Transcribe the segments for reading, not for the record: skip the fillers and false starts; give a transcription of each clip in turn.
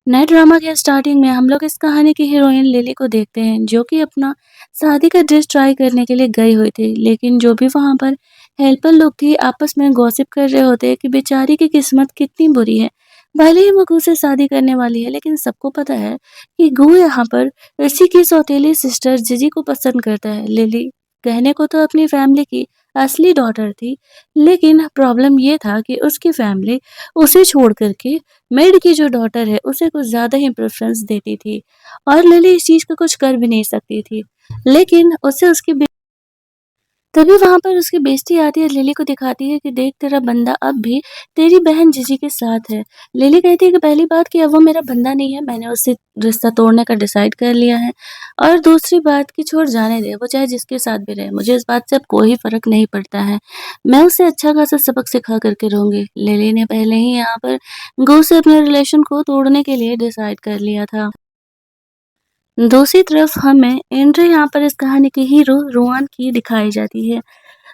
नए ड्रामा के स्टार्टिंग में हम लोग इस कहानी की हीरोइन लिली को देखते हैं जो कि अपना शादी का ड्रेस ट्राई करने के लिए गई हुई थी। लेकिन जो भी वहां पर हेल्पर लोग थी आपस में गॉसिप कर रहे होते हैं कि बेचारी की किस्मत कितनी बुरी है। भले ही वो गू से शादी करने वाली है लेकिन सबको पता है कि गू यहाँ पर ऋषि की सौतेली सिस्टर जिजी को पसंद करता है। लिली कहने को तो अपनी फैमिली की असली डॉटर थी, लेकिन प्रॉब्लम ये था कि उसकी फैमिली उसे छोड़ करके मेड की जो डॉटर है उसे कुछ ज़्यादा ही प्रेफ़रेंस देती थी और लिली इस चीज़ का कुछ कर भी नहीं सकती थी। लेकिन उसे उसकी बे तभी वहाँ पर उसकी बेइज़्ज़ती आती है, लिली को दिखाती है कि देख तेरा बंदा अब भी तेरी बहन जीजी के साथ है। लिली कहती है कि पहली बात कि अब वो मेरा बंदा नहीं है, मैंने उससे रिश्ता तोड़ने का डिसाइड कर लिया है और दूसरी बात कि छोड़ जाने दे, वो चाहे जिसके साथ भी रहे, मुझे इस बात से अब कोई फ़र्क नहीं पड़ता है। मैं उसे अच्छा खासा सबक सिखा कर के रहूँगी। लिली ने पहले ही यहाँ पर गो से अपने रिलेशन को तोड़ने के लिए डिसाइड कर लिया था। दूसरी तरफ हमें एंड्रे यहाँ पर इस कहानी की हीरो रुआन की दिखाई जाती है।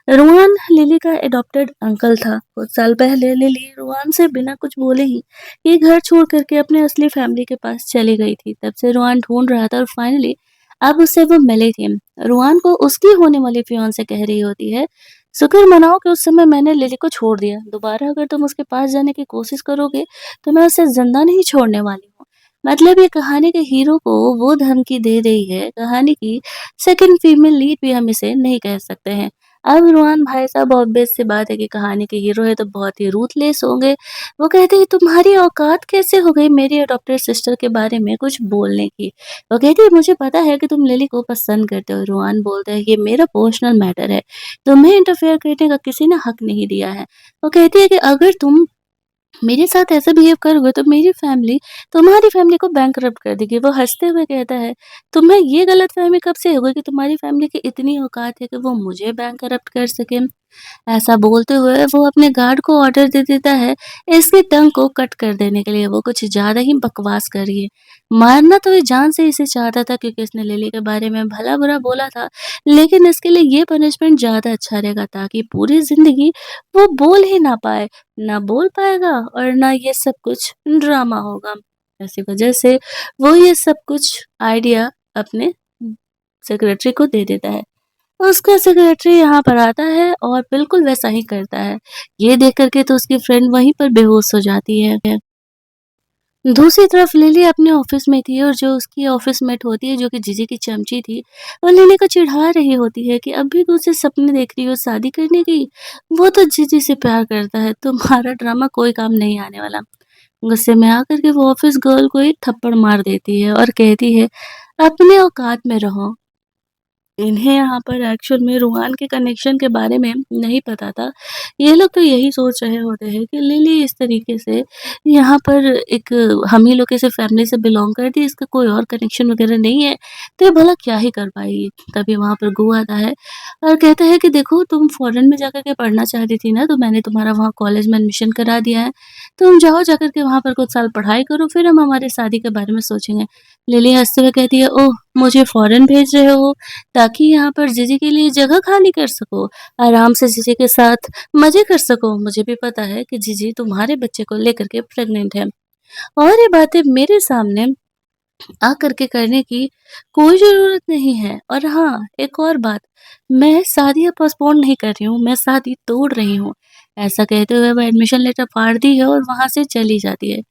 रुआन लिली का एडॉप्टेड अंकल था। कुछ साल पहले लिली रुआन से बिना कुछ बोले ही ये घर छोड़ करके अपने असली फैमिली के पास चली गई थी। तब से रुआन ढूंढ रहा था और फाइनली अब उससे वो मिले थे। रुआन को उसकी होने वाली फियांसे कह रही होती है, शुक्र मनाओ कि उस समय मैंने लिली को छोड़ दिया। दोबारा अगर तुम उसके पास जाने की कोशिश करोगे तो मैं उसे जिंदा नहीं छोड़ने वाली हूँ। मतलब ये कहानी के हीरो को वो धमकी दे रही है। कहानी की सेकंड फीमेल लीड भी हम इसे नहीं कह सकते हैं। अब रुआन भाई साहब ऑब्वियस सी बात है कि कहानी के हीरो है तो बहुत ही रूथलेस होंगे। वो कहते हैं तुम्हारी औकात कैसे हो गई मेरी अडॉप्टेड सिस्टर के बारे में कुछ बोलने की। वो कहती है मुझे पता है कि तुम लिली को पसंद करते हो। रुआन बोलता है ये मेरा पर्सनल मैटर है, तुम्हें इंटरफेयर करने का किसी ने हक नहीं दिया है। वो कहती है कि अगर तुम मेरे साथ ऐसा बिहेव करोगे तो मेरी फैमिली तुम्हारी फैमिली को बैंकरप्ट कर देगी। वो हँसते हुए कहता है, तुम्हें ये गलतफ़हमी कब से हो गई कि तुम्हारी फैमिली की इतनी औकात है कि वो मुझे बैंकरप्ट कर सकें? ऐसा बोलते हुए वो अपने गार्ड को ऑर्डर दे देता है इसकी टंग को कट कर देने के लिए। वो कुछ ज़्यादा ही बकवास कर रही है। मारना तो ये जान से इसे चाहता था क्योंकि इसने लिली के बारे में भला-बुरा बोला था, लेकिन इसके लिए ये पनिशमेंट ज़्यादा अच्छा रहेगा ताकि पूरी ज़िंदगी वो बोल ही ना पाए। ना बोल पाएगा और ना ये सब कुछ ड्रामा होगा। इसी वजह से वो ये सब कुछ आइडिया अपने सेक्रेटरी को दे देता है। उसका सेक्रेटरी यहाँ पर आता है और बिल्कुल वैसा ही करता है। ये देख कर के तो उसकी फ्रेंड वहीं पर बेहोश हो जाती है। दूसरी तरफ लिली अपने ऑफिस में थी और जो उसकी ऑफिस मेट होती है जो कि जीजी की चमची थी, वो लिली को चिढ़ा रही होती है कि अभी भी उसे सपने देख रही हो शादी करने की। वो तो जीजी से प्यार करता है, तुम्हारा ड्रामा कोई काम नहीं आने वाला। गुस्से में आकर के वो ऑफिस गर्ल को एक थप्पड़ मार देती है और कहती है अपने औकात में रहो। इन्हें यहाँ पर एक्चुअल में रूहान के कनेक्शन के बारे में नहीं पता था। ये लोग तो यही सोच रहे होते हैं कि लिली इस तरीके से यहाँ पर एक हम ही लोग कैसे फैमिली से बिलॉन्ग करती है, इसका कोई और कनेक्शन वगैरह नहीं है, तो ये भला क्या ही कर पाएगी। तभी वहाँ पर गू आता है और कहता है कि देखो तुम फॉरेन में जाकर के पढ़ना चाहती थी ना, तो मैंने तुम्हारा वहाँ कॉलेज में एडमिशन करा दिया है। तुम जाओ जाकर के वहाँ पर कुछ साल पढ़ाई करो, फिर हम हमारी शादी के बारे में सोचेंगे। लिली हँसते हुए कहती है, ओह! मुझे फॉरेन भेज रहे हो? ताकि यहाँ पर जीजी के लिए जगह खाली कर सको, आराम से जीजी के साथ मज़े कर सको। मुझे भी पता है कि जीजी तुम्हारे बच्चे को लेकर के प्रेग्नेंट है और ये बातें मेरे सामने आकर के करने की कोई ज़रूरत नहीं है। और हाँ, एक और बात, मैं शादी अब पोस्टपोन नहीं कर रही हूँ, मैं शादी तोड़ रही हूँ। ऐसा कहते हुए वो एडमिशन लेटर फाड़ती है और वहाँ से चली जाती है।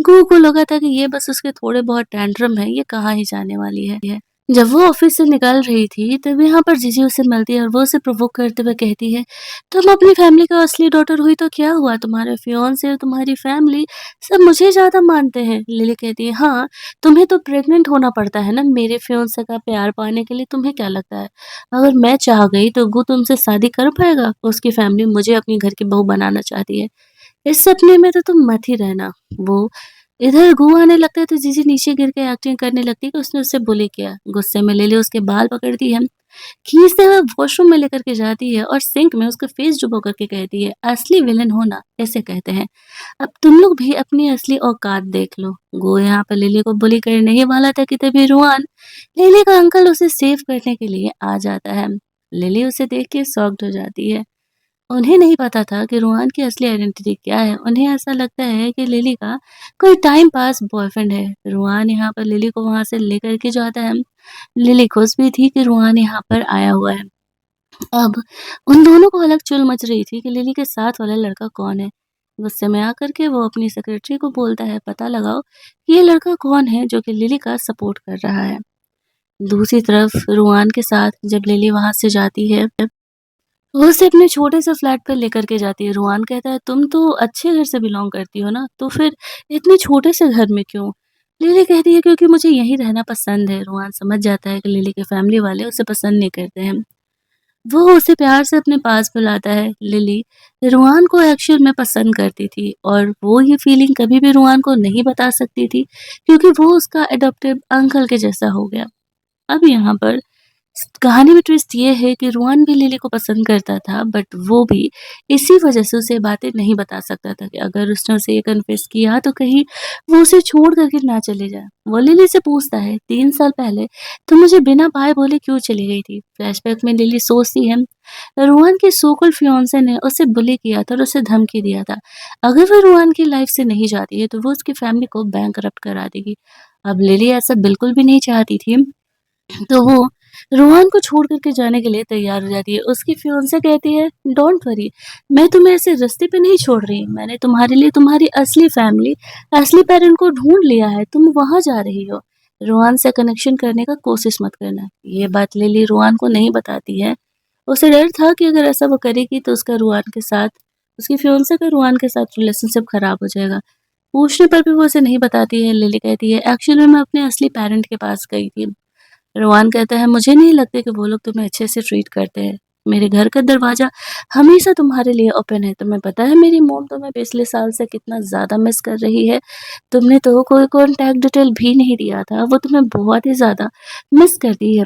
गू को लगा था कि ये बस उसके थोड़े बहुत टेंट्रम है, ये कहाँ ही जाने वाली है। जब वो ऑफिस से निकल रही थी, तब यहाँ पर जीजी उसे मिलती है और वो उसे प्रोवोक करते हुए कहती है, तुम अपनी फैमिली का असली डॉटर हुई तो क्या हुआ? तुम्हारे फियांसे और तुम्हारी फैमिली सब मुझे ज़्यादा मानते हैं। लिली कहती है, हाँ, तुम्हें तो प्रेग्नेंट होना पड़ता है ना मेरे फियांसे का प्यार पाने के लिए, तुम्हें क्या लगता है? अगर मैं चाह गई तो गू तुमसे शादी कर पाएगा? उसकी फैमिली मुझे अपनी घर की बहू बनाना चाहती है। इस सपने में तो तुम मत ही रहना। वो इधर गू आने लगता है तो जीजी नीचे गिर के एक्टिंग करने लगती है कि उसने उससे बुली किया। गुस्से में लिली उसके बाल पकड़ती है, खींचते हुए वॉशरूम में लेकर के जाती है और सिंक में उसका फेस डुबो करके कहती है, असली विलन होना ऐसे कहते हैं। अब तुम लोग भी अपनी असली औकात देख लो। गो यहाँ पर लिली को बुली करने ही वाला था कि तभी रुआन, लिली का अंकल, उसे सेव करने के लिए आ जाता है। लिली उसे देख के शॉक्ड हो जाती है। उन्हें नहीं पता था कि रूहान की असली आइडेंटिटी क्या है। उन्हें ऐसा लगता है कि लिली का कोई टाइम पास बॉयफ्रेंड है। रूहान यहाँ पर लिली को वहाँ से लेकर के जो आता है, लिली खुश भी थी कि रूहान यहाँ पर आया हुआ है। अब उन दोनों को अलग चुल मच रही थी कि लिली के साथ वाला लड़का कौन है। गुस्से में आकर के वो अपनी सेक्रेटरी को बोलता है, पता लगाओ कि ये लड़का कौन है जो कि लिली का सपोर्ट कर रहा है। दूसरी तरफ रूहान के साथ जब लिली वहाँ से जाती है, वो उसे अपने छोटे से फ्लैट पर लेकर के जाती है। रूहान कहता है, तुम तो अच्छे घर से बिलॉन्ग करती हो ना, तो फिर इतने छोटे से घर में क्यों? लिली कहती है, क्योंकि मुझे यहीं रहना पसंद है। रूहान समझ जाता है कि लिली के फैमिली वाले उसे पसंद नहीं करते हैं। वो उसे प्यार से अपने पास बुलाता है। लिली रूहान को एक्चुअल में पसंद करती थी और वो ये फीलिंग कभी भी रूहान को नहीं बता सकती थी, क्योंकि वो उसका एडॉप्टिव अंकल के जैसा हो गया। अब यहाँ पर कहानी में ट्विस्ट ये है कि रोहन भी लिली को पसंद करता था, बट वो भी इसी वजह से उसे बातें नहीं बता सकता था कि अगर उसने उसे ये कन्फेस किया तो कहीं वो उसे छोड़ करके ना चले जाए। वो लिली से पूछता है, 3 साल पहले तुम मुझे बिना बाय बोले क्यों चली गई थी? फ्लैशबैक में लिली सोचती है, रोहन के सो कॉल्ड फियांसे ने उसे बुली किया था और उसे धमकी दिया था। अगर वो रोहन की लाइफ से नहीं जाती है तो वो उसकी फैमिली को बैंकरप्ट करा देगी। अब लिली ऐसा बिल्कुल भी नहीं चाहती थी, तो वो रोहन को छोड़ कर के जाने के लिए तैयार हो जाती है। उसकी फियांसे कहती है, डोंट वरी, मैं तुम्हें ऐसे रास्ते पे नहीं छोड़ रही। मैंने तुम्हारे लिए तुम्हारी असली फैमिली, असली पेरेंट को ढूंढ लिया है। तुम वहां जा रही हो। रोहन से कनेक्शन करने का कोशिश मत करना। ये बात लिली रोहन को नहीं बताती है। उसे डर था कि अगर ऐसा वो करेगी तो उसका रोहन के साथ, उसकी फियांसे का रोहन के साथ रिलेशनशिप खराब हो जाएगा। पूछने पर भी वो उसे नहीं बताती है। लिली कहती है, एक्चुअली मैं अपने असली पेरेंट के पास गई थी। रोहन कहता है, मुझे नहीं लगता कि वो लोग तुम्हें अच्छे से ट्रीट करते हैं। मेरे घर का दरवाजा हमेशा तुम्हारे लिए ओपन है। तुम्हें पता है मेरी मॉम तुम्हें पिछले साल से कितना ज़्यादा मिस कर रही है। तुमने तो कोई कॉन्टैक्ट डिटेल भी नहीं दिया था। वो तुम्हें बहुत ही ज़्यादा मिस करती है।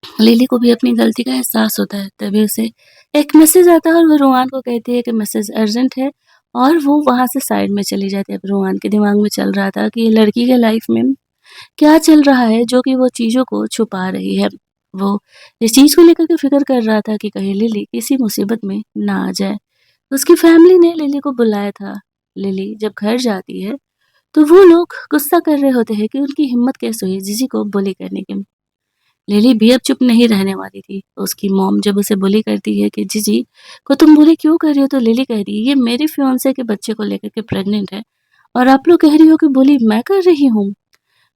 लिली को भी अपनी गलती का एहसास होता है। तभी उसे एक मैसेज आता है और वो रोहन को कहती है कि मैसेज अर्जेंट है, और वो वहाँ से साइड में चली जाती है। अब रोहन के दिमाग में चल रहा था कि ये लड़की के लाइफ में क्या चल रहा है जो कि वो चीज़ों को छुपा रही है। वो इस चीज़ को लेकर के फ़िक्र कर रहा था कि कहीं लिली किसी मुसीबत में ना आ जाए। उसकी फैमिली ने लिली को बुलाया था। लिली जब घर जाती है, तो वो लोग गुस्सा कर रहे होते हैं कि उनकी हिम्मत कैसे हुई जीजी को बुली करने की। लिली भी अब चुप नहीं रहने वाली थी। उसकी मॉम जब उसे बुली करती है कि जीजी को तुम बुली क्यों कर रही हो, तो लिली कह रही है, ये मेरे फियांसे के बच्चे को लेकर के प्रेग्नेंट है और आप लोग कह रही हो कि बुली मैं कर रही हूँ।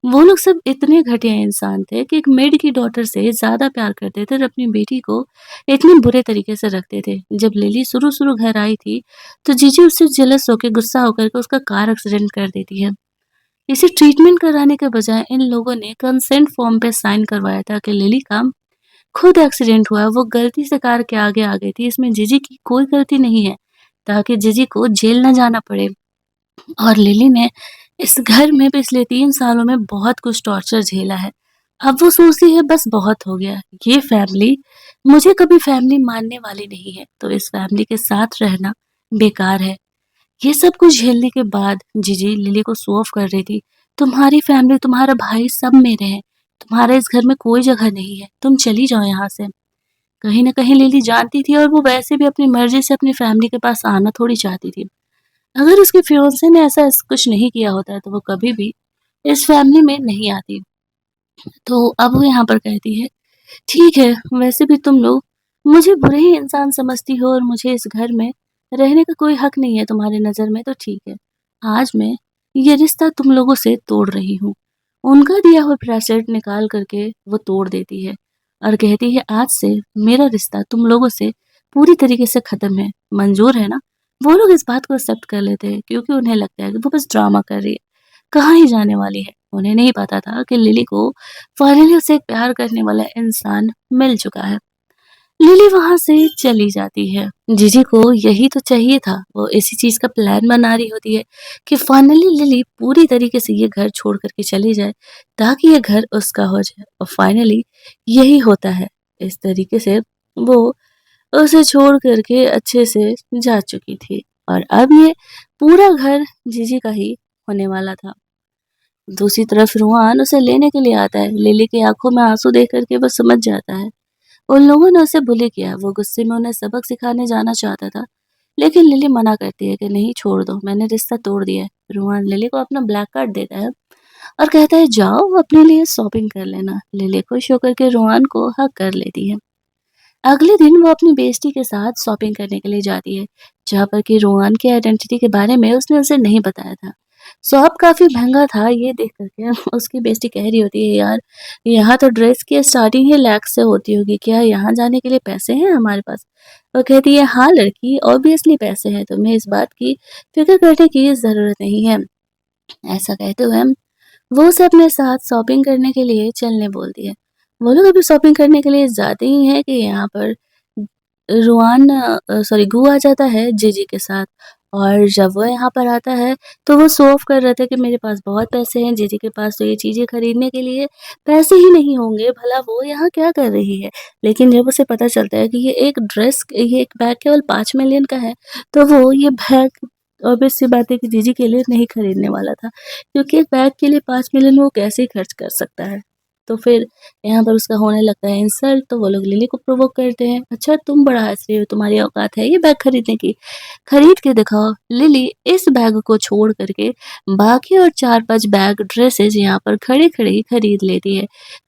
वो लोग सब इतने घटिया इंसान थे कि एक मेड की डॉटर से ज़्यादा प्यार करते थे और अपनी बेटी को इतने बुरे तरीके से रखते थे। जब लिली शुरू-शुरू घर आई थी, तो जीजी उससे जेलस होके गुस्सा होकर के उसका कार एक्सीडेंट कर देती है। इसे ट्रीटमेंट कराने के बजाय इन लोगों ने कंसेंट फॉर्म पे साइन करवाया था कि लिली का खुद एक्सीडेंट हुआ, वो गलती से कार के आगे आ गई थी। इसमें जीजी की कोई गलती नहीं है, ताकि जीजी को जेल ना जाना पड़े। और लिली ने इस घर में पिछले 3 सालों में बहुत कुछ टॉर्चर झेला है। अब वो सोचती है बस बहुत हो गया। ये फैमिली मुझे कभी फैमिली मानने वाली नहीं है, तो इस फैमिली के साथ रहना बेकार है। ये सब कुछ झेलने के बाद जीजी लिली को शो ऑफ कर रही थी। तुम्हारी फैमिली, तुम्हारा भाई सब मेरे हैं। तुम्हारा इस घर में कोई जगह नहीं है। तुम चली जाओ यहाँ से। कहीं न कहीं लिली जानती थी, और वो वैसे भी अपनी मर्ज़ी से अपनी फैमिली के पास आना थोड़ी चाहती थी। अगर उसके फियांसे ने ऐसा कुछ नहीं किया होता तो वो कभी भी इस फैमिली में नहीं आती। तो अब वो यहाँ पर कहती है, ठीक है, वैसे भी तुम लोग मुझे बुरे ही इंसान समझती हो और मुझे इस घर में रहने का कोई हक नहीं है तुम्हारी नज़र में, तो ठीक है। आज मैं ये रिश्ता तुम लोगों से तोड़ रही हूँ। उनका दिया हुआ ब्रेसलेट निकाल करके वो तोड़ देती है और कहती है, आज से मेरा रिश्ता तुम लोगों से पूरी तरीके से ख़त्म है। मंज़ूर है ना? वो लोग इस बात को एक्सेप्ट कर लेते हैं, क्योंकि उन्हें लगता है कि वो बस ड्रामा कर रही है, कहाँ ही जाने वाली है। उन्हें नहीं पता था कि लिली को फाइनली उसे एक प्यार करने वाला इंसान मिल चुका है। लिली वहाँ से चली जाती है। जीजी को यही तो चाहिए था। वो इसी चीज़ का प्लान बना रही होती है कि फाइनली लिली पूरी तरीके से ये घर छोड़ कर के चली जाए, ताकि ये घर उसका हो जाए, और फाइनली यही होता है। इस तरीके से वो उसे छोड़ कर के अच्छे से जा चुकी थी, और अब ये पूरा घर जीजी का ही होने वाला था। दूसरी तरफ रूहान उसे लेने के लिए आता है। लिली की आँखों में आँसू देख कर के वो समझ जाता है उन लोगों ने उसे बुली किया। वो गुस्से में उन्हें सबक सिखाने जाना चाहता था, लेकिन लिली मना करती है कि नहीं, छोड़ दो, मैंने रिश्ता तोड़ दिया है। रोहन लिली को अपना ब्लैक कार्ड देता है और कहता है जाओ अपने लिए शॉपिंग कर लेना। लिली खुश होकर के रोहन को हक कर लेती है। अगले दिन वो अपनी बेस्टी के साथ शॉपिंग करने के लिए जाती है, जहाँ पर कि रोहन की आइडेंटिटी के बारे में उसने उसे नहीं बताया था। शॉप काफ़ी महँगा था, ये देख कर के उसकी बेस्टी कह रही होती है, यार, यहाँ तो ड्रेस की स्टार्टिंग ही लाख से होती होगी, क्या यहाँ जाने के लिए पैसे हैं हमारे पास? वो कहती है, हाँ लड़की, ऑब्वियसली पैसे हैं, तुम्हें इस बात की फ़िक्र करने की ज़रूरत नहीं है। ऐसा कहते हुए वो उसे अपने साथ शॉपिंग करने के लिए चलने बोलती है। वो लोग अभी शॉपिंग करने के लिए जाते ही हैं कि यहाँ पर गू आ जाता है जीजी के साथ। और जब वो यहाँ पर आता है तो वो शो ऑफ कर रहे थे कि मेरे पास बहुत पैसे हैं, जीजी के पास तो ये चीज़ें खरीदने के लिए पैसे ही नहीं होंगे, भला वो यहाँ क्या कर रही है? लेकिन जब उसे पता चलता है कि ये एक बैग केवल 5 मिलियन का है, तो वो ये बैग ऑब्वियस सी बात है कि जीजी के लिए नहीं खरीदने वाला था, क्योंकि एक बैग के लिए 5 मिलियन वो कैसे ही खर्च कर सकता है। तो फिर यहाँ पर उसका होने लगता है इंसल्ट, तो वो लोग लिली को प्रोवोक करते हैं, अच्छा तुम बड़ा हँस रही हो, तुम्हारी औकात है ये बैग खरीदने की? खरीद के दिखाओ। लिली इस बैग को छोड़ कर के बाकी और 4-5 बैग ड्रेसेस यहाँ पर खड़े-खड़े ही खरीद लेती है।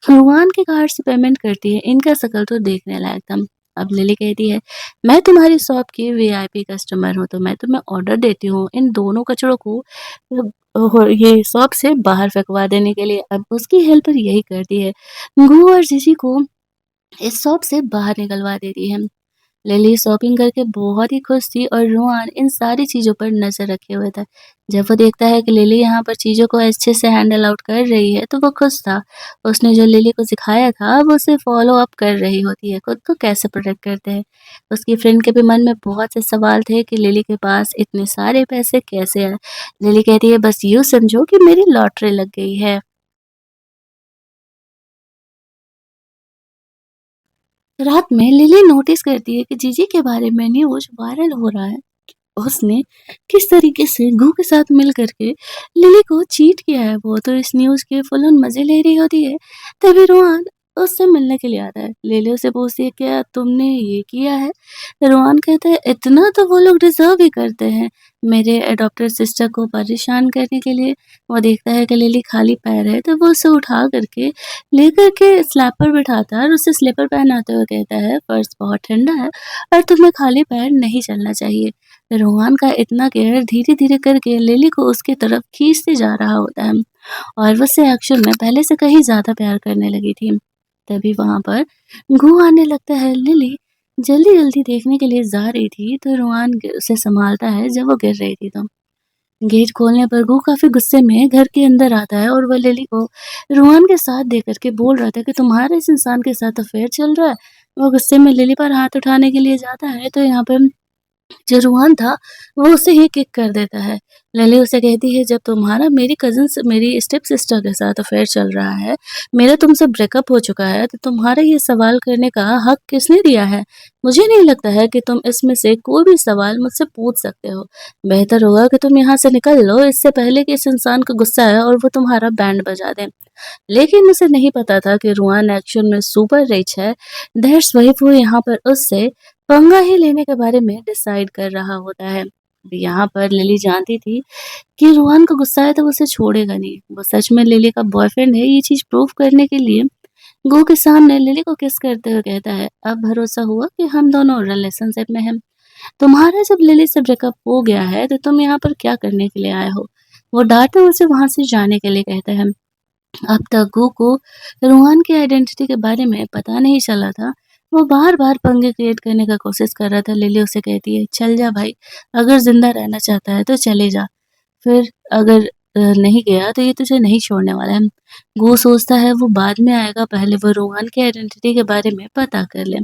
भगवान के कार्ड से पेमेंट करती है, इनका शक्ल तो देखने लायक था। अब लिली कहती है, मैं तुम्हारी शॉप की वीआईपी कस्टमर हूँ, तो मैं तुम्हें ऑर्डर देती हूँ इन दोनों कचड़ों को ये शॉप से बाहर फेंकवा देने के लिए। अब उसकी हेल्पर यही करती है, गू और जीजी को इस शॉप से बाहर निकलवा देती है। लिली शॉपिंग करके बहुत ही खुश थी और रोहन इन सारी चीज़ों पर नज़र रखे हुए था। जब वो देखता है कि लिली यहाँ पर चीज़ों को अच्छे से हैंडल आउट कर रही है, तो वो खुश था। उसने जो लिली को सिखाया था, वो उसे फ़ॉलो अप कर रही होती है, खुद को कैसे प्रोटेक्ट करते हैं। उसकी फ्रेंड के भी मन में बहुत से सवाल थे कि लिली के पास इतने सारे पैसे कैसे आए? लिली कहती है, बस यूँ समझो कि मेरी लॉटरी लग गई है। रात में लिली नोटिस करती है कि जीजी के बारे में न्यूज़ वायरल हो रहा है। उसने किस तरीके से गू के साथ मिल करके लिली को चीट किया है, वो तो इस न्यूज़ के फुल ऑन मज़े ले रही होती है। तभी रोहन उससे मिलने के लिए आता है। लिली उससे पूछती है, क्या तुमने ये किया है? रोहन कहता है, इतना तो वो लोग डिज़र्व ही करते हैं, मेरे अडॉप्टेड सिस्टर को परेशान करने के लिए। वो देखता है कि लिली खाली पैर है, तो वो उसे उठा करके लेकर के स्लैब पर बिठाता है और उसे स्लीपर पहनाते हुए कहता है, फर्श बहुत ठंडा है और तुम्हें खाली पैर नहीं चलना चाहिए। रोहन का इतना केयर धीरे-धीरे करके लिली को उसकी तरफ खींचते जा रहा होता है और वो उससे एक्चुअल में पहले से कहीं ज़्यादा प्यार करने लगी थी। तभी वहाँ पर गू आने लगता है। लिली जल्दी-जल्दी देखने के लिए जा रही थी, तो रोहन उसे संभालता है जब वो गिर रही थी तो। गेट खोलने पर गू काफ़ी गुस्से में घर के अंदर आता है और वो लिली को रोहन के साथ देख कर के बोल रहा था कि तुम्हारा इस इंसान के साथ अफ़ेयर चल रहा है। वो गुस्से में लिली पर हाथ उठाने के लिए जाता है, तो यहाँ पे जो रूहान था, वो उसे ही किक कर देता है। लली उसे कहती है, जब तुम्हारा मेरी स्टेप सिस्टर के साथ अफ़ेयर चल रहा है, मेरा तुमसे ब्रेकअप हो चुका है, तो तुम्हारा ये सवाल करने का हक किसने दिया है? मुझे नहीं लगता है कि तुम इसमें से कोई भी सवाल मुझसे पूछ सकते हो। बेहतर होगा कि तुम यहाँ से निकल लो, इससे पहले कि इस इंसान को गुस्सा आए और वो तुम्हारा बैंड बजा दे। लेकिन उसे नहीं पता था कि रुआन एक्चुअल में सुपर रिच है। दैट्स व्हाई वो यहाँ पर उससे पंगा ही लेने के बारे में डिसाइड कर रहा होता है। यहाँ पर लिली जानती थी कि रुआन को गुस्सा है तो वो उसे छोड़ेगा नहीं। वो सच में लिली का बॉयफ्रेंड है, ये चीज़ प्रूव करने के लिए गो के सामने लिली को किस करते हुए कहता है, अब भरोसा हुआ कि हम दोनों रिलेशनशिप में हैं। तुम्हारा जब लिली से ब्रेकअप हो गया है तो तुम यहाँ पर क्या करने के लिए आए हो? वो डांटते हुए उसे वहाँ से जाने के लिए कहता है। अब तक गू को रूहान की आइडेंटिटी के बारे में पता नहीं चला था। वो बार-बार पंगे क्रिएट करने का कोशिश कर रहा था। लिली उसे कहती है, चल जा भाई, अगर ज़िंदा रहना चाहता है तो चले जा। फिर अगर नहीं गया तो ये तुझे नहीं छोड़ने वाला है। गू सोचता है वो बाद में आएगा, पहले वो रूहान की आइडेंटिटी के बारे में पता कर ले।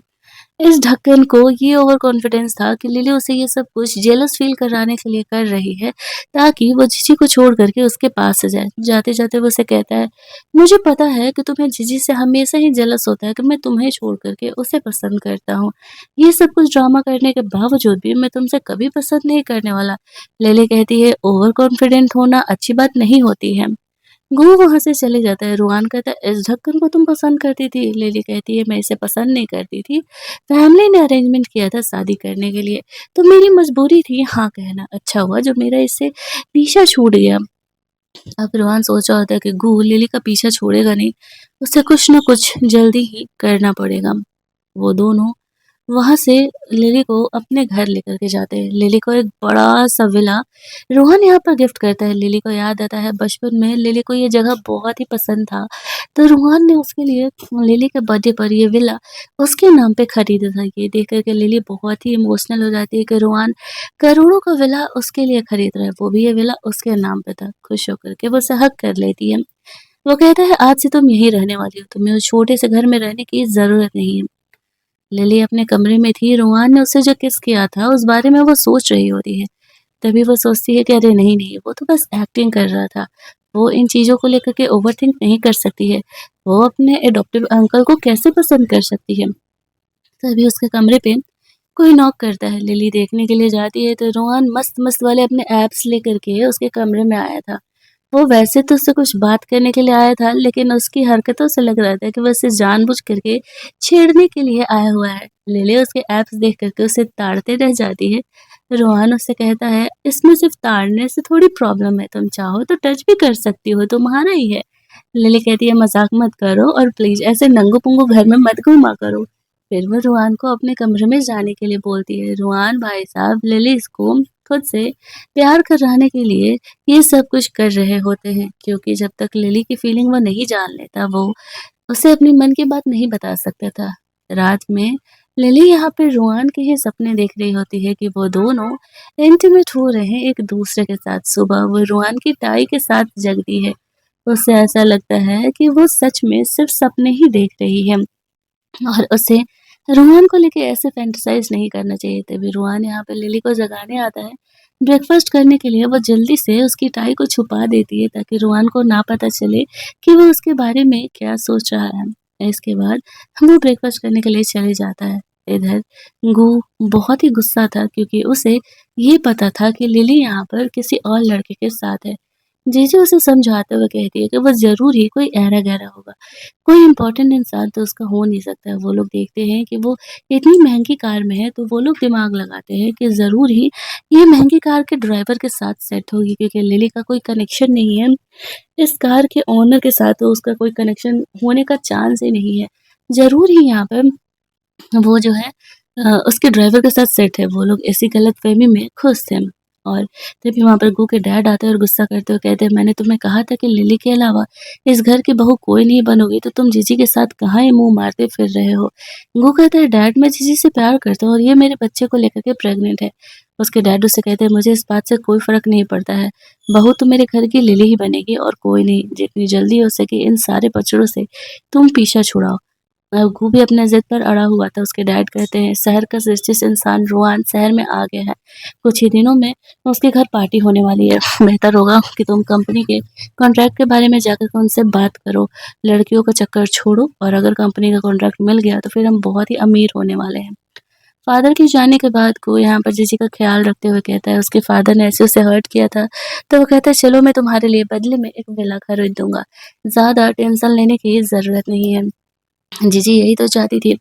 इस ढक्कन को ये ओवर कॉन्फिडेंस था कि लिली उसे ये सब कुछ जेलस फील कराने के लिए कर रही है, ताकि वो जीजी को छोड़ करके उसके पास से जाए। जाते-जाते वो उसे कहता है, मुझे पता है कि तुम्हें जीजी से हमेशा ही जेलस होता है कि मैं तुम्हें छोड़ करके उसे पसंद करता हूँ। ये सब कुछ ड्रामा करने के बावजूद भी मैं तुमसे कभी पसंद नहीं करने वाला। लिली कहती है, ओवर कॉन्फिडेंट होना अच्छी बात नहीं होती है। गू वहाँ से चले जाता है। रोहान कहता है, "इस ढक्कन को तुम पसंद करती थी?" लिली कहती है, "मैं इसे पसंद नहीं करती थी। फैमिली ने अरेंजमेंट किया था शादी करने के लिए, तो मेरी मजबूरी थी हाँ कहना। अच्छा हुआ जो मेरा इससे पीछा छूट गया।" अब रोहन सोच रहा होता है कि गू लिली का पीछा छोड़ेगा नहीं, उसे कुछ न कुछ जल्दी ही करना पड़ेगा। वो दोनों वहाँ से लिली को अपने घर लेकर के जाते हैं। लिली को एक बड़ा-सा विला रोहन यहाँ पर गिफ्ट करता है। लिली को याद आता है बचपन में लिली को ये जगह बहुत ही पसंद था, तो रोहन ने उसके लिए लिली के बर्थडे पर ये विला उसके नाम पे खरीदा था। ये देख कर के लिली बहुत ही इमोशनल हो जाती है कि रोहन करोड़ों का विला उसके लिए खरीद रहा है, वो भी ये विला उसके नाम पे था। खुश होकर के वो उसे हग कर लेती है। वो कहता है, "आज से तुम यहीं रहने वाली हो, तुम्हें उस छोटे से घर में रहने की ज़रूरत नहीं है।" लिली अपने कमरे में थी, रोहान ने उससे जो किस किया था उस बारे में वो सोच रही होती है। तभी वो सोचती है कि अरे नहीं, वो तो बस एक्टिंग कर रहा था। वो इन चीज़ों को लेकर के ओवरथिंक नहीं कर सकती है। वो अपने एडॉप्टिव अंकल को कैसे पसंद कर सकती है? तभी उसके कमरे पे कोई नॉक करता है। लिली देखने के लिए जाती है तो रोहन मस्त-मस्त वाले अपने ऐप्स लेकर के उसके कमरे में आया था। वो वैसे तो उससे कुछ बात करने के लिए आया था, लेकिन उसकी हरकतों से लग रहा था कि वो उसे जानबूझ करके छेड़ने के लिए आया हुआ है। लिली उसके ऐप्स देख कर के उसे ताड़ते रह जाती है। रोहन उससे कहता है, "इसमें सिर्फ ताड़ने से थोड़ी प्रॉब्लम है, तुम चाहो तो टच भी कर सकती हो, तुम्हारा ही है।" लिली कहती है, "मज़ाक मत करो और प्लीज़ ऐसे नंगू-पुंगू घर में मत घूमा करो।" फिर वो रुआन को अपने कमरे में जाने के लिए बोलती है। रुआन भाई साहब लिली इसको खुद से प्यार कराने के लिए ये सब कुछ कर रहे होते हैं, क्योंकि जब तक लिली की फीलिंग वो नहीं जान लेता, वो उसे अपने मन की बात नहीं बता सकता था। रात में लिली यहाँ पे रुआन के ही सपने देख रही होती है कि वो दोनों इंटीमेट हो रहे हैं एक दूसरे के साथ। सुबह वो रुआन की टाई के साथ जगती है। उसे ऐसा लगता है कि वो सच में सिर्फ सपने ही देख रही है और उसे रोहन को लेके ऐसे फैंटेसाइज़ नहीं करना चाहिए। तभी रोहन यहाँ पे लिली को जगाने आता है। ब्रेकफ़ास्ट करने के लिए वो जल्दी से उसकी टाई को छुपा देती है ताकि रोहन को ना पता चले कि वो उसके बारे में क्या सोच रहा है। इसके बाद वो ब्रेकफ़ास्ट करने के लिए चले जाता है। इधर गू बहुत ही गुस्सा था क्योंकि उसे ये पता था कि लिली यहाँ पर किसी और लड़के के साथ है। जीजू उसे समझाते हुए कहती है कि वो ज़रूर ही कोई ऐरा-गैरा होगा। कोई इम्पोर्टेंट इंसान तो उसका हो नहीं सकता है। वो लोग देखते हैं कि वो इतनी महँगी कार में है, तो वो लोग दिमाग लगाते हैं कि ज़रूर ही ये महँगी कार के ड्राइवर के साथ सेट होगी, क्योंकि लिली का कोई कनेक्शन नहीं है। इस कार के ओनर के साथ तो उसका कोई कनेक्शन होने का चांस ही नहीं है। ज़रूर ही यहाँ पे वो जो है उसके ड्राइवर के साथ सेट है। वो लोग इसी गलतफ़हमी में खुश थे। और तभी वहाँ पर गू के डैड आते हैं और गुस्सा करते हुए कहते हैं, "मैंने तुम्हें कहा था कि लिली के अलावा इस घर की बहू कोई नहीं बनोगी, तो तुम जीजी के साथ कहाँ ये मुँह मारते फिर रहे हो?" गू कहता है, "डैड मैं जीजी से प्यार करता हूँ और ये मेरे बच्चे को लेकर के प्रेग्नेंट है।" उसके डैड उससे कहते हैं, "मुझे इस बात से कोई फ़र्क नहीं पड़ता है। बहू तो मेरे घर की लिली ही बनेगी और कोई नहीं। जितनी जल्दी हो सके इन सारे बछड़ों से तुम पीछा छुड़ाओ।" रघु भी अपने ज़िद पर अड़ा हुआ था। उसके डैड कहते हैं, "शहर का सृष्टिस इंसान रोहान शहर में आ गया है। कुछ ही दिनों में उसके घर पार्टी होने वाली है। बेहतर होगा कि तुम कंपनी के कॉन्ट्रैक्ट के बारे में जाकर के उनसे बात करो। लड़कियों का चक्कर छोड़ो और अगर कंपनी का कॉन्ट्रैक्ट मिल गया तो फिर हम बहुत ही अमीर होने वाले हैं।" फादर के जाने के बाद को यहाँ पर जीजी का ख़्याल रखते हुए कहता है, उसके फादर ने ऐसे उसे हर्ट किया था, तो वो कहता है, "चलो मैं तुम्हारे लिए बदले में एक विला खरीद दूँगा। ज़्यादा टेंशन लेने की ज़रूरत नहीं है।" जीजी यही तो चाहती थी।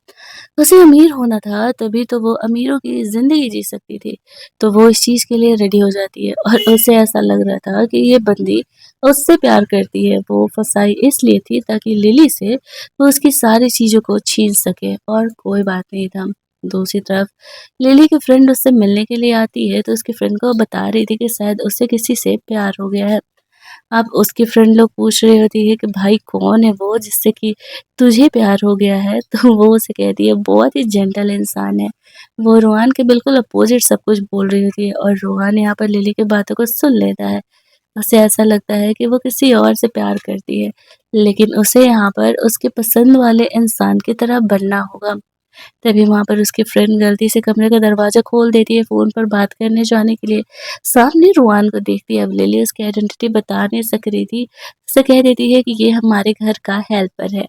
उसे अमीर होना था, तभी तो वो अमीरों की ज़िंदगी जी सकती थी। तो वो इस चीज़ के लिए रेडी हो जाती है और उसे ऐसा लग रहा था कि ये बंदी उससे प्यार करती है। वो फँसाई इसलिए थी ताकि लिली से वो उसकी सारी चीज़ों को छीन सके और कोई बात नहीं था। दूसरी तरफ लिली की फ्रेंड उससे मिलने के लिए आती है, तो उसकी फ्रेंड को बता रही थी कि शायद उसे किसी से प्यार हो गया है। अब उसकी फ्रेंड लोग पूछ रही होती है कि भाई कौन है वो जिससे कि तुझे प्यार हो गया है? तो वो उसे कहती है बहुत ही जेंटल इंसान है। वो रोहान के बिल्कुल अपोज़िट सब कुछ बोल रही होती है और रोहान यहाँ पर लिली की बातों को सुन लेता है। उसे ऐसा लगता है कि वो किसी और से प्यार करती है, लेकिन उसे यहाँ पर उसके पसंद वाले इंसान की तरह बनना होगा। तभी वहाँ पर उसकी फ्रेंड गलती से कमरे का दरवाज़ा खोल देती है फ़ोन पर बात करने जाने के लिए। सामने रुआन को देखती है। अब लिली उसकी आइडेंटिटी बता नहीं सक रही थी। उसे कह देती है कि ये हमारे घर का हेल्पर है।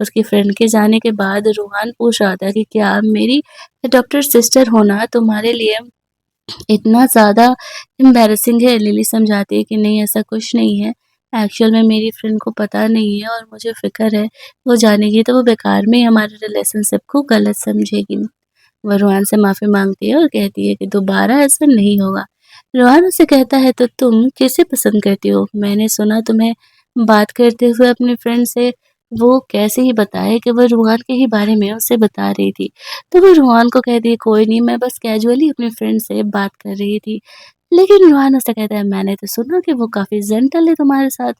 उसकी फ्रेंड के जाने के बाद रुहान पूछ रहा था कि क्या मेरी अडॉप्टेड सिस्टर होना तुम्हारे लिए इतना ज़्यादा एम्बैरेसिंग है? लिली समझाती है कि नहीं ऐसा कुछ नहीं है। एक्चुअल में मेरी फ्रेंड को पता नहीं है और मुझे फ़िक्र है, वो जानेगी तो वो बेकार में ही हमारे रिलेशनशिप को गलत समझेगी। वो रोहन से माफ़ी माँगती है और कहती है कि दोबारा ऐसा नहीं होगा। रोहन उससे कहता है तो तुम किसे पसंद करती हो? मैंने सुना तुम्हें बात करते हुए अपनी फ्रेंड से। वो कैसे ही बताए कि वो रोहन के ही बारे में उसे बता रही थी। तो वो रोहन को कहती है कोई नहीं, मैं बस कैजुअली अपनी फ्रेंड से बात कर रही थी। लेकिन रोहन उससे कहता है मैंने तो सुना कि वो काफ़ी जेंटल है तुम्हारे साथ।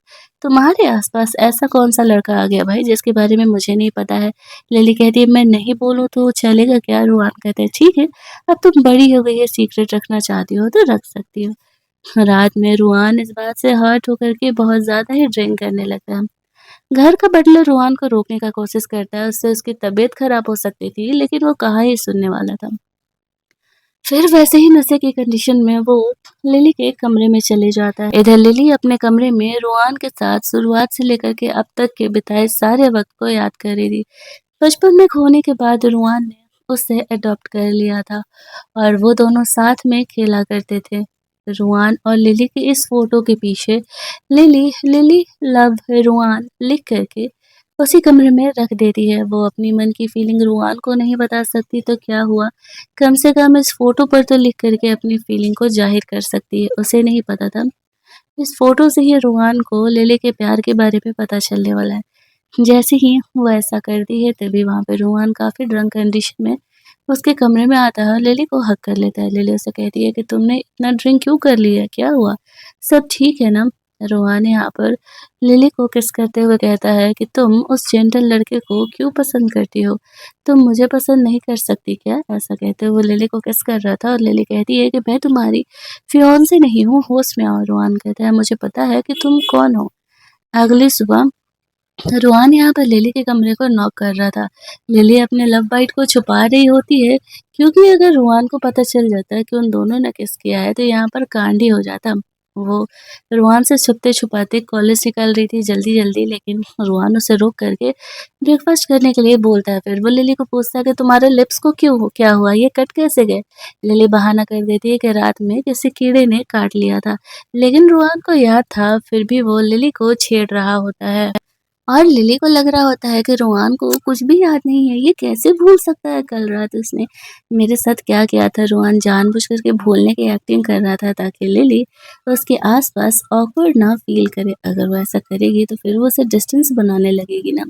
तुम्हारे आस-पास ऐसा कौन-सा लड़का आ गया भाई जिसके बारे में मुझे नहीं पता है? लिली कहती है मैं नहीं बोलूँ तो चलेगा क्या? रुआन कहते हैं ठीक है, अब तुम बड़ी हो गई है, सीक्रेट रखना चाहती हो तो रख सकती हो। रात में रुआन इस बात से हर्ट होकर के बहुत ज़्यादा ही ड्रिंक करने लगता है। घर का बटलर रुआन को रोकने का कोशिश करता है, उससे उसकी तबीयत खराब हो सकती थी लेकिन वो कहाँ ही सुनने वाला था। फिर वैसे ही नशे की कंडीशन में वो लिली के कमरे में चले जाता है। इधर लिली अपने कमरे में रुआन के साथ शुरुआत से लेकर के अब तक के बिताए सारे वक्त को याद कर रही थी। बचपन में खोने के बाद रुआन ने उसे अडॉप्ट कर लिया था और वो दोनों साथ में खेला करते थे। रुआन और लिली की इस फोटो के पीछे लिली लिली लव रुआन लिख करके उसी कमरे में रख देती है। वो अपनी मन की फीलिंग रुआन को नहीं बता सकती तो क्या हुआ, कम से कम इस फोटो पर तो लिख करके अपनी फीलिंग को जाहिर कर सकती है। उसे नहीं पता था इस फोटो से ही रुआन को लिली के प्यार के बारे में पता चलने वाला है। जैसे ही वो ऐसा करती है तभी वहाँ पे रोहन काफ़ी ड्रंक कंडीशन में उसके कमरे में आता है और लिली को हक कर लेता है। लिली उसे कहती है कि तुमने इतना ड्रिंक क्यों कर लिया? क्या हुआ? सब ठीक है ना? रोहन यहाँ पर लिली को किस करते हुए कहता है कि तुम उस जेंटल लड़के को क्यों पसंद करती हो? तुम मुझे पसंद नहीं कर सकती क्या? ऐसा कहते हुए वो लिली को किस कर रहा था और लिली कहती है कि मैं तुम्हारी फियांसे नहीं हूँ, होश में आओ। रोहन कहता है मुझे पता है कि तुम कौन हो। अगली सुबह रुआन यहाँ पर लिली के कमरे को नॉक कर रहा था। लिली अपने लव बाइट को छुपा रही होती है क्योंकि अगर रुआन को पता चल जाता है कि उन दोनों ने किस किया है तो यहाँ पर कांड ही हो जाता। वो रुआन से छुपते-छुपाते कॉलेज निकल रही थी जल्दी-जल्दी, लेकिन रुआन उसे रोक करके ब्रेकफास्ट करने के लिए बोलता है। फिर वो लिली को पूछता है कि तुम्हारे लिप्स को क्या हुआ? ये कट कैसे गए? लिली बहाना कर देती है कि रात में किसी कीड़े ने काट लिया था। लेकिन रुआन को याद था, फिर भी वो लिली को छेड़ रहा होता है। और लिली को लग रहा होता है कि रोहान को कुछ भी याद नहीं है। ये कैसे भूल सकता है कल रात उसने मेरे साथ क्या किया था। रोहान जानबूझकर के भूलने की एक्टिंग कर रहा था ताकि लिली उसके आसपास ऑकवर्ड ना फील करे। अगर वो ऐसा करेगी तो फिर वो उसे डिस्टेंस बनाने लगेगी ना।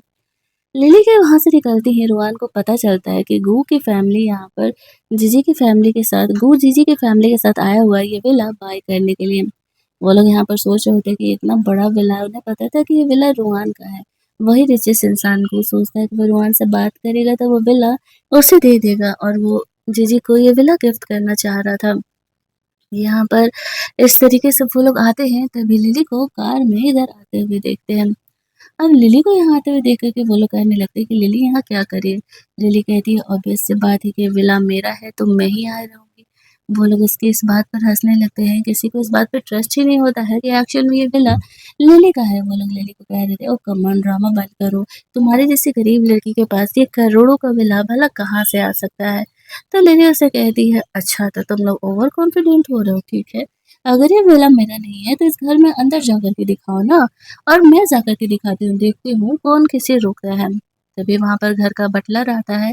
लिली के वहां से निकलती ही रोहान को पता चलता है कि गू की फैमिली यहाँ पर जीजी की फैमिली के साथ गू जीजी की फैमिली के साथ आया हुआ है ये विला बाय करने के लिए। वो लोग यहाँ पर सोच रहे होते हैं कि इतना बड़ा विला, उन्हें पता था कि ये विला रोहान का है। वही रिचेस्ट इंसान को सोचता है कि वो रोहान से बात करेगा तो वो विला उसे दे देगा और वो जीजी को ये विला गिफ्ट करना चाह रहा था। यहाँ पर इस तरीके से वो लोग आते हैं तभी लिली को कार में इधर आते हुए देखते हैं। अब लिली को यहाँ आते हुए देख कर के वो लोग कहने लगते हैं कि लिली यहाँ क्या कर रही है? लिली कहती है ऑब्वियस सी बात है कि विला मेरा है तो मैं ही यहाँ रहूँगी। वो लोग इसकी इस बात पर हँसने लगते हैं, किसी को इस बात पे ट्रस्ट ही नहीं होता है कि एक्चुअल में ये विला लिली का है। वो लोग लिली को कह रहे थे ओह कम ऑन ड्रामा बंद करो, तुम्हारी जैसी गरीब लड़की के पास ये करोड़ों का विला भला कहाँ से आ सकता है? तो लिली उसे कहती है अच्छा तो तुम लोग ओवर कॉन्फिडेंट हो रहे हो, ठीक है। अगर ये विला मेरा नहीं है तो इस घर में अंदर जाकर के दिखाओ ना। और मैं जाकर के दिखाती हूँ, देखती हूँ कौन किसे रोक रहा है। तभी वहाँ पर घर का बटलर आता है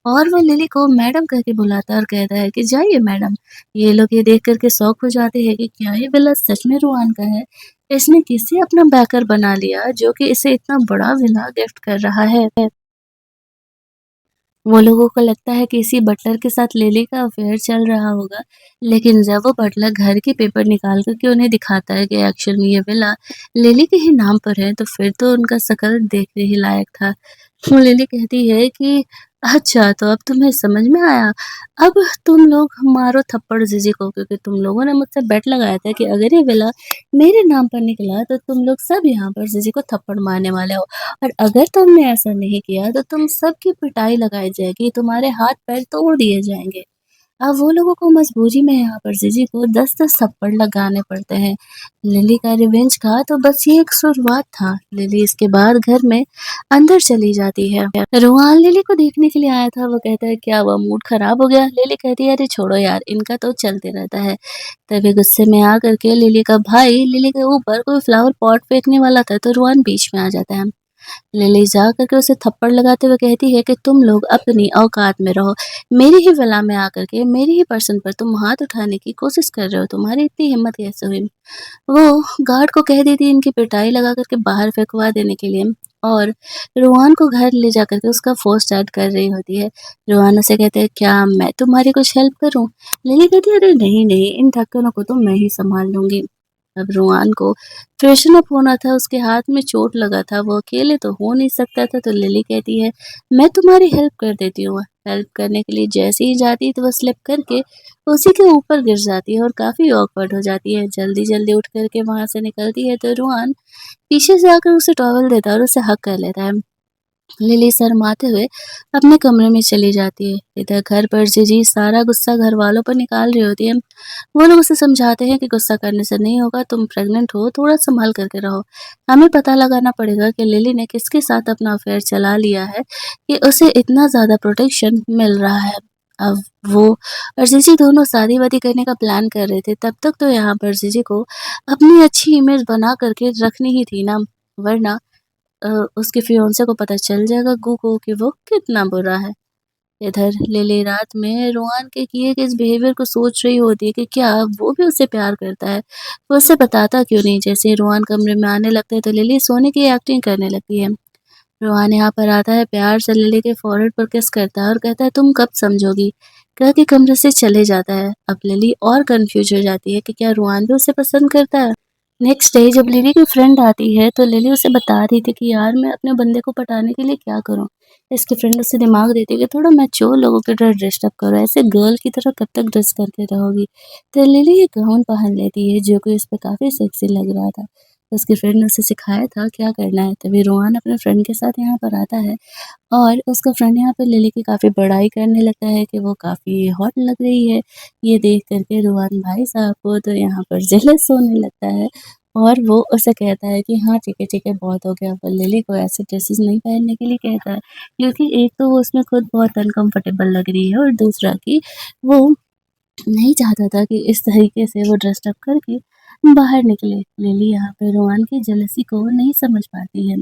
और वो लिली को मैडम करके बुलाता है और कहता है कि जाइए मैडम। ये लोग ये देख कर के शॉक हो जाते हैं कि क्या ये विला सच में रुआन का है। इसने किसे अपना बैकर बना लिया जो कि इसे इतना बड़ा विला गिफ्ट कर रहा है। वो लोगों को लगता है कि इसी बटलर के साथ लिली का अफेयर चल रहा होगा, लेकिन जब वो बटलर घर के पेपर निकाल कर के उन्हें दिखाता है कि एक्चुअल में ये विला लिली के ही नाम पर है, तो फिर तो उनका शक्ल देखने ही लायक था। तो लिली कहती है कि अच्छा तो अब तुम्हें समझ में आया। अब तुम लोग मारो थप्पड़ जीजी को, क्योंकि तुम लोगों ने मुझसे बेट लगाया था कि अगर ये विला मेरे नाम पर निकला तो तुम लोग सब यहाँ पर जीजी को थप्पड़ मारने वाले हो। और अगर तुमने ऐसा नहीं किया तो तुम सबकी पिटाई लगाई जाएगी, तुम्हारे हाथ पैर तोड़ दिए जाएंगे। अब वो लोगों को मजबूरी में यहाँ पर जीजी को 10-10 थप्पड़ लगाने पड़ते हैं। लिली का रिवेंज का तो बस ये एक शुरुआत था। लिली इसके बाद घर में अंदर चली जाती है। रोहान लिली को देखने के लिए आया था। वो कहता है क्या हुआ, मूड खराब हो गया? लिली कहती है अरे छोड़ो यार, इनका तो चलते रहता है। तभी गुस्से में आकर के लिली का भाई लिली के ऊपर कोई फ्लावर पॉट फेंकने वाला था तो रोहान बीच में आ जाता है। लिली जा करके उसे थप्पड़ लगाते हुए कहती है कि तुम लोग अपनी औकात में रहो। मेरी ही विला में आकर के मेरी ही पर्सन पर तुम हाथ उठाने की कोशिश कर रहे हो, तुम्हारी इतनी हिम्मत कैसे हुई? वो गार्ड को कह देती है इनकी पिटाई लगा करके बाहर फेंकवा देने के लिए और रोहान को घर ले जाकर के उसका फ़ोन स्टार्ट कर रही होती है। रोहान उसे कहते हैं क्या मैं तुम्हारी कुछ हेल्प करूँ? लिली कहती है अरे नहीं, इन ढक्कनों को तो मैं ही सँभाल लूँगी। अब रोहान को फ्रेशन अप होना था, उसके हाथ में चोट लगा था, वो अकेले तो हो नहीं सकता था, तो लिली कहती है मैं तुम्हारी हेल्प कर देती हूँ। हेल्प करने के लिए जैसे ही जाती है तो वो स्लिप करके उसी के ऊपर गिर जाती है और काफ़ी ऑकवर्ड हो जाती है। जल्दी-जल्दी उठ कर के वहाँ से निकलती है तो रोहान पीछे से आकर उसे टॉवल देता है और उसे हग कर लेता है। लिली शर्माते हुए अपने कमरे में चली जाती है। इधर घर पर जीजी सारा गुस्सा घर वालों पर निकाल रही होती है। वो लोग उसे समझाते हैं कि गुस्सा करने से नहीं होगा, तुम प्रेग्नेंट हो, थोड़ा संभल करके रहो। हमें पता लगाना पड़ेगा कि लिली ने किसके साथ अपना अफेयर चला लिया है कि उसे इतना ज़्यादा प्रोटेक्शन मिल रहा है। अब वो और जीजी दोनों शादी-वादी करने का प्लान कर रहे थे, तब तक तो यहाँ पर जीजी को अपनी अच्छी इमेज बना करके रखनी ही थी ना, वरना अ, उसके फियोंसे को पता चल जाएगा गू को कि वो कितना बुरा है। इधर लिली रात में रोहान के किए गए इस बिहेवियर को सोच रही होती है कि क्या वो भी उससे प्यार करता है? वो उसे बताता क्यों नहीं? जैसे ही रोहान कमरे में आने लगता है तो लिली सोने की एक्टिंग करने लगती है। रोहान यहाँ पर आता है, प्यार से लिली के फोrehead पर किस करता है और कहता है तुम कब समझोगी? कह के कमरे से चले जाता है। अब लिली और कन्फ्यूज़ हो जाती है कि क्या रोहान भी उसे पसंद करता है? नेक्स्ट डे जब लिली की फ्रेंड आती है तो लिली उसे बता रही थी कि यार मैं अपने बंदे को पटाने के लिए क्या करूँ? इसकी फ्रेंड उसे दिमाग देती है कि थोड़ा मैच्योर लोगों की तरह ड्रेस अप करो, ऐसे गर्ल की तरह कब तक ड्रेस करके रहोगी? तो लिली एक गाउन पहन लेती है जो कि उस पे काफ़ी सेक्सी लग रहा था। तो उसकी फ्रेंड ने उसे सिखाया था क्या करना है, तभी रोहान अपने फ्रेंड के साथ यहाँ पर आता है और उसका फ्रेंड यहाँ पे लिली की काफ़ी बड़ाई करने लगता है कि वो काफ़ी हॉट लग रही है। ये देख कर के रोहन भाई साहब को तो यहाँ पर जेलस होने लगता है और वो उसे कहता है कि हाँ, ठीक है, बहुत हो गया। वो लिली को ऐसे ड्रेसेस नहीं पहनने के लिए कहता है, क्योंकि एक तो वो उसमें खुद बहुत अनकम्फर्टेबल लग रही है और दूसरा कि वो नहीं चाहता था कि इस तरीके से वो ड्रेस्ड अप करके बाहर निकले। लिली यहाँ पे रोहन की जेलसी को नहीं समझ पाती है।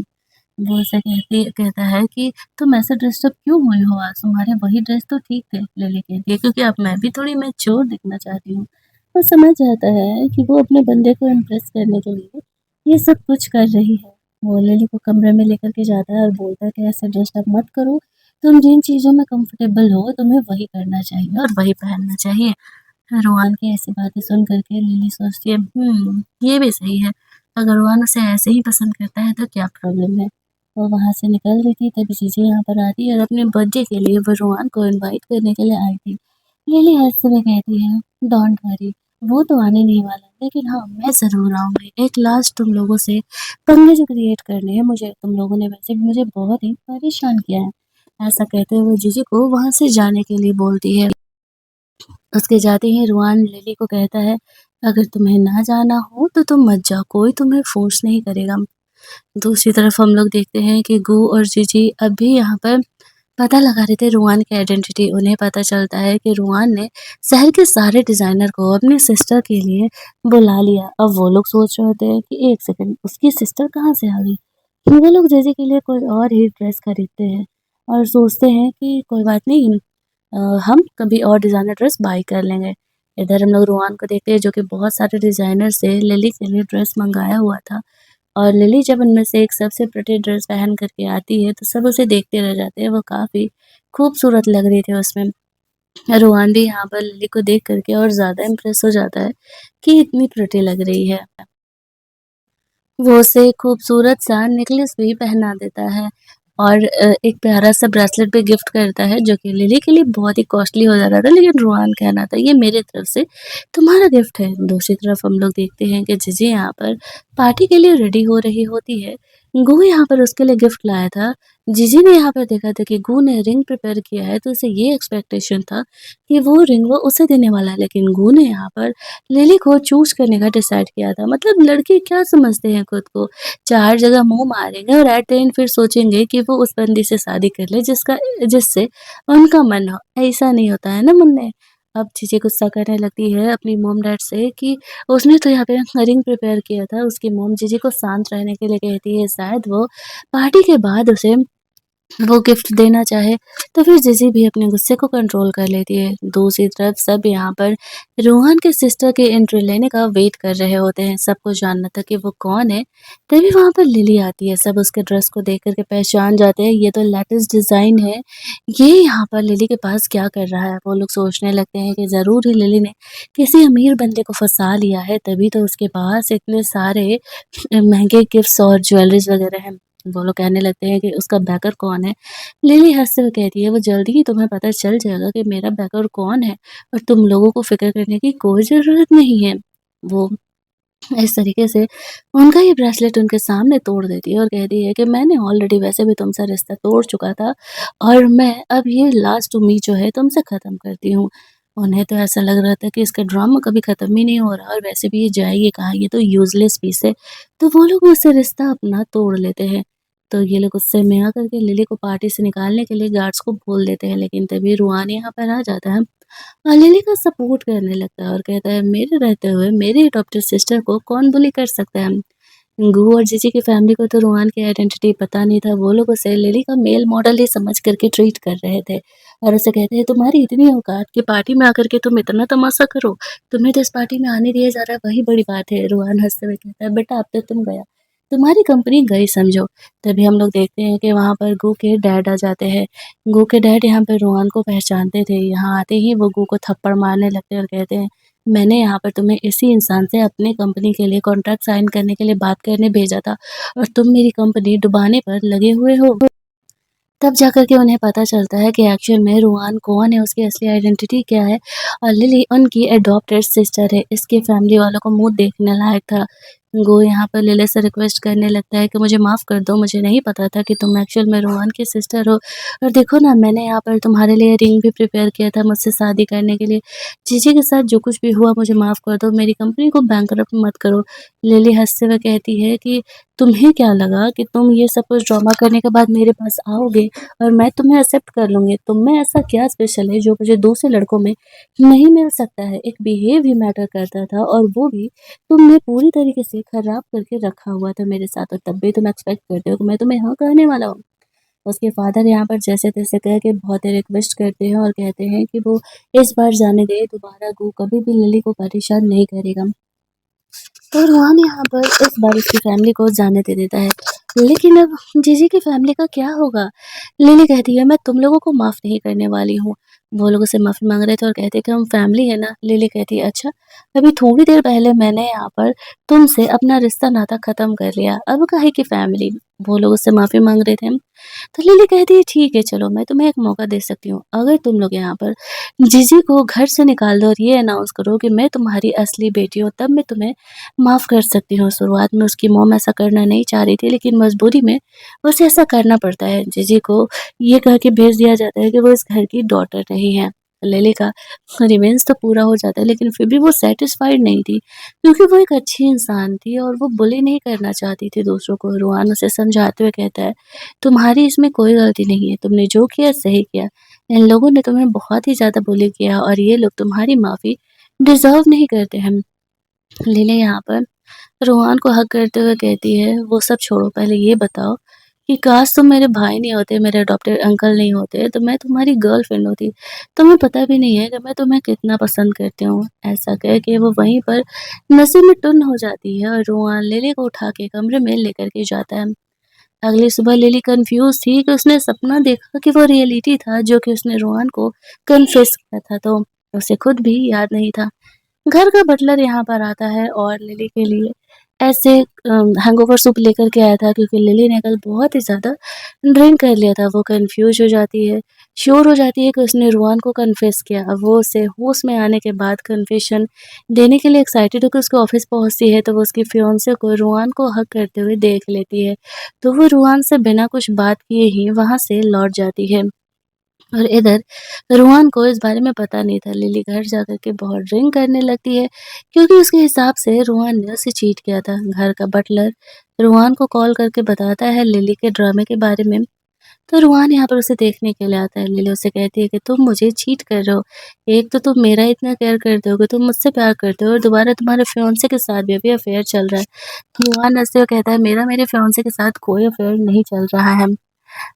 वो ऐसा कहता है कि तुम ऐसे ड्रेस्ड अप क्यों हुई हो आज? तुम्हारे वही ड्रेस तो ठीक थे। लिली कहती है क्योंकि अब मैं भी थोड़ी मैच्योर दिखना चाहती हूँ। वो समझ जाता है कि वो अपने बंदे को इम्प्रेस करने के लिए ये सब कुछ कर रही है। वो लिली को कमरे में लेकर के जाता है और बोलता है कि ऐसे ड्रेस्ड अप मत करो। तुम जिन चीज़ों में कंफर्टेबल हो तुम्हें वही करना चाहिए और वही पहनना चाहिए। रोहन की ऐसी बातें सुन कर के लिली सोचती है ये भी सही है। अगर रोहन उसे ऐसे ही पसंद करता है तो क्या प्रॉब्लम है? वो वहाँ से निकल रही थी तभी चीज़ें यहाँ पर आती है और अपने बर्थडे के लिए वो रोहन को इनवाइट करने के लिए आई थी। लिली हँसते हुए कहती है डोंट वरी, वो तो आने नहीं वाला, लेकिन हाँ मैं ज़रूर आऊँगी। एक लास्ट तुम लोगों से पंगे जो क्रिएट करने हैं मुझे, तुम लोगों ने वैसे भी मुझे बहुत ही परेशान किया है। ऐसा कहते हुए जीजू को वहाँ से जाने के लिए बोलती है। उसके जाते ही रुआन लिली को कहता है, "अगर तुम्हें ना जाना हो तो तुम मत जाओ, कोई तुम्हें फ़ोर्स नहीं करेगा।" दूसरी तरफ हम लोग देखते हैं कि गू और जीजी अब भी यहाँ पर पता लगा रहे थे रुआन की आइडेंटिटी। उन्हें पता चलता है कि रुआन ने शहर के सारे डिज़ाइनर को अपनी सिस्टर के लिए बुला लिया। अब वो लोग सोच रहे होते हैं कि एक सेकंड, उसकी सिस्टर कहाँ से आ गई? वो लोग जीजी के लिए कोई और ही ड्रेस खरीदते हैं और सोचते हैं कि कोई बात नहीं, हम कभी और डिज़ाइनर ड्रेस बाय कर लेंगे। इधर हम लोग रोहान को देखते हैं जो कि बहुत सारे डिज़ाइनर से लिली के लिए ड्रेस मँगाया हुआ था और लिली जब उनमें से एक सबसे प्रिटी ड्रेस पहन कर के आती है तो सब उसे देखते रह जाते हैं। वो काफ़ी खूबसूरत लग रही थी उसमें। रोहान भी यहाँ पर लिली को देख कर के और ज़्यादा इम्प्रेस हो जाता है कि इतनी प्रिटी लग रही है। वो उसे खूबसूरत सा नेकलेस भी पहना देता है और एक प्यारा-सा ब्रेसलेट भी गिफ्ट करता है जो कि लिली के लिए बहुत ही कॉस्टली हो जाता था, लेकिन रोहान कहना था ये मेरे तरफ से तुम्हारा गिफ्ट है। दूसरी तरफ हम लोग देखते हैं कि जीजी यहाँ पर पार्टी के लिए रेडी हो रही होती है। गुह यहाँ पर उसके लिए गिफ्ट लाया था जीजी ने यहाँ पर देखा था कि गू ने रिंग प्रिपेयर किया है, तो उसे ये एक्सपेक्टेशन था कि वो रिंग वो उसे देने वाला है, लेकिन गू ने यहाँ पर लिली को चूज़ करने का डिसाइड किया था। मतलब लड़के क्या समझते हैं खुद को, 4 जगह मुँह मारेंगे और एट द एंड फिर सोचेंगे कि वो उस बंदी से शादी कर ले जिससे उनका मन हो। ऐसा नहीं होता है ना मुन्ने। अब जीजी गुस्सा करने लगती है अपनी मॉम-डैड से कि उसने तो यहाँ पे रिंग प्रिपेयर किया था। उसकी मॉम जीजी को शांत रहने के लिए कहती है, शायद वो पार्टी के बाद उसे वो गिफ्ट देना चाहे, तो फिर जीजी भी अपने गुस्से को कंट्रोल कर लेती है। दूसरी तरफ सब यहाँ पर रोहन के सिस्टर के एंट्री लेने का वेट कर रहे होते हैं, सबको जानना था कि वो कौन है। तभी वहाँ पर लिली आती है, सब उसके ड्रेस को देख कर के पहचान जाते हैं, ये तो लेटेस्ट डिज़ाइन है। ये यहाँ पर लिली के पास क्या कर रहा है? वो लोग सोचने लगते हैं कि ज़रूर ही लिली ने किसी अमीर बंदे को फँसा लिया है, तभी तो उसके पास इतने सारे महँगे गिफ्ट्स और ज्वेलरीज़ वगैरह हैं। वो लोग कहने लगते हैं कि उसका बैकर कौन है? लिली हँसते हुए कहती है, वो जल्दी ही तुम्हें पता चल जाएगा कि मेरा बैकर कौन है और तुम लोगों को फ़िक्र करने की कोई ज़रूरत नहीं है। वो इस तरीके से उनका ये ब्रेसलेट उनके सामने तोड़ देती है और कहती है कि मैंने ऑलरेडी वैसे भी तुमसे रिश्ता तोड़ चुका था और मैं अब ये लास्ट उम्मीद जो है तुमसे ख़त्म करती हूँ। उन्हें तो ऐसा लग रहा था कि इसका ड्रामा कभी ख़त्म ही नहीं हो रहा और वैसे भी ये जाएगी कहाँ, ये तो यूज़लेस पीस है। तो वो लोग उससे रिश्ता अपना तोड़ लेते हैं। तो ये लोग गुस्से में आकर के लिली को पार्टी से निकालने के लिए गार्ड्स को बोल देते हैं, लेकिन तभी रुआन यहाँ पर आ जाता है। लिली का सपोर्ट करने लगता है और कहता है, मेरे रहते हुए मेरी अडॉप्टेड सिस्टर को कौन बुली कर सकता है। गू और जीजी की फैमिली को तो रोहान की आइडेंटिटी पता नहीं था। वो लोग उसे लिली का मेल मॉडल ही समझ करके ट्रीट कर रहे थे और उसे कहते हैं, तुम्हारी इतनी औकात कि पार्टी में आकर के तुम इतना तमाशा करो, तुम्हें तो इस पार्टी में आने दिया जा रहा है वही बड़ी बात है। रोहान हंसते हुए कहता है, बेटा अब तो तुम गया, तुम्हारी कंपनी गई समझो। तभी हम लोग देखते हैं कि वहाँ पर गू के डैड आ जाते हैं। गू के डैड यहाँ पे रोहान को पहचानते थे, यहाँ आते ही वो गू को थप्पड़ मारने लगते हैं और कहते हैं, मैंने यहाँ पर तुम्हें इसी इंसान से अपनी कंपनी के लिए कॉन्ट्रैक्ट साइन करने के लिए बात करने भेजा था और तुम मेरी कंपनी डुबाने पर लगे हुए हो। तब जाकर के उन्हें पता चलता है कि एक्चुअल में रूहान कौन है, उसकी असली आइडेंटिटी क्या है और लिली उनकी एडॉप्टेड सिस्टर है। इसके फैमिली वालों को मुँह देखने लायक था। वो यहाँ पर लिली से रिक्वेस्ट करने लगता है कि मुझे माफ़ कर दो, मुझे नहीं पता था कि तुम एक्चुअल में रूहान की सिस्टर हो और देखो ना मैंने यहाँ पर तुम्हारे लिए रिंग भी प्रिपेयर किया था मुझसे शादी करने के लिए। जीजी के साथ जो कुछ भी हुआ मुझे माफ़ कर दो, मेरी कंपनी को बैंकरप्ट मत करो। लिली हँसते हुए कहती है कि तुम्हें क्या लगा कि तुम ये सब कुछ ड्रामा करने के बाद मेरे पास आओगे और मैं तुम्हें एक्सेप्ट कर लूँगी। तुम में ऐसा क्या स्पेशल है जो मुझे दूसरे लड़कों में नहीं मिल सकता है? एक बिहेव ही मैटर करता था और वो भी तुमने पूरी तरीके से खराब करके रखा हुआ था मेरे साथ और तब भी तुम एक्सपेक्ट करते हो कि मैं तुम्हें हाँ कहने वाला हूँ। उसके फादर यहाँ पर जैसे-तैसे कह के बहुत ही रिक्वेस्ट करते हैं और कहते हैं कि वो इस बार जाने दे, दोबारा वो कभी भी लिली को परेशान नहीं करेगा। तो रोहन यहाँ पर इस बार उसकी फैमिली को जाने दे देता है। लेकिन अब जीजी की फैमिली का क्या होगा? लिली कहती है, मैं तुम लोगों को माफ़ नहीं करने वाली हूँ। वो लोग उससे माफ़ी माँग रहे थे और कहते हैं कि हम फैमिली है ना। लिली कहती है, अच्छा अभी थोड़ी देर पहले मैंने यहाँ पर तुमसे अपना रिश्ता नाता ख़त्म कर लिया, अब काहे की फैमिली? वो लोग उससे माफ़ी माँग रहे थे। तो लिली कहती है, ठीक है चलो मैं तुम्हें एक मौका दे सकती हूँ। अगर तुम लोग यहाँ पर जीजी को घर से निकाल दो और ये अनाउंस करो कि मैं तुम्हारी असली बेटी हूँ, तब मैं तुम्हें माफ़ कर सकती हूँ। शुरुआत में उसकी मॉम ऐसा करना नहीं चाह रही थी, लेकिन मजबूरी में उसे ऐसा करना पड़ता है। जीजी को ये कह के भेज दिया जाता है कि वो इस घर की डॉटर नहीं है। लिली का रिवेंज तो पूरा हो जाता है, लेकिन फिर भी वो सैटिस्फाइड नहीं थी, क्योंकि वो एक अच्छी इंसान थी और वो बुली नहीं करना चाहती थी दूसरों को। रुआन उसे समझाते हुए कहता है, तुम्हारी इसमें कोई गलती नहीं है, तुमने जो किया सही किया। इन लोगों ने तुम्हें बहुत ही ज़्यादा बुली किया और ये लोग तुम्हारी माफ़ी डिज़र्व नहीं करते हैं। लिली यहाँ पर रोहान को हग करते हुए कहती है, वो सब छोड़ो, पहले ये बताओ कि काश तुम मेरे भाई नहीं होते, मेरे अडॉप्टेड अंकल नहीं होते, तो मैं तुम्हारी गर्लफ्रेंड होती। तुम्हें पता भी नहीं है कि मैं तुम्हें कितना पसंद करती हूँ। ऐसा कह के वो वहीं पर नशे में टुन्न हो जाती है और रोहान लिली को उठा के कमरे में लेकर के जाता है। अगली सुबह लिली कंफ्यूज थी कि उसने सपना देखा कि वो रियलिटी था, जो कि उसने रोहान को कन्फेस किया था, तो उसे खुद भी याद नहीं था। घर का बटलर यहाँ पर आता है और लिली के लिए ऐसे हैंगओवर सूप लेकर के आया था क्योंकि लिली ने कल बहुत ही ज़्यादा ड्रिंक कर लिया था। वो कन्फ्यूज़ हो जाती है, श्योर हो जाती है कि उसने रुआन को कन्फेस किया। अब वो उसे होश में आने के बाद कन्फेशन देने के लिए एक्साइटेड होकर उसके ऑफ़िस पहुँचती है, तो वो उसकी फियांसे को रुआन को हग करते हुए देख लेती है। तो वो रुआन से बिना कुछ बात किए ही वहाँ से लौट जाती है। और इधर रोहन को इस बारे में पता नहीं था। लिली घर जाकर के बहुत ड्रिंक करने लगती है क्योंकि उसके हिसाब से रोहन ने उसे चीट किया था। घर का बटलर रोहन को कॉल करके बताता है लिली के ड्रामे के बारे में। तो रोहन यहाँ पर उसे देखने के लिए आता है। लिली उसे कहती है कि तुम मुझे चीट कर रहे हो। एक तो तुम मेरा इतना केयर करते हो कि तुम मुझसे प्यार करते हो और दोबारा तुम्हारे फियांसे के साथ भी अभी अफेयर चल रहा है। तो रोहन हँसते हुए कहता है मेरा मेरे फियांसे के साथ कोई अफेयर नहीं चल रहा है।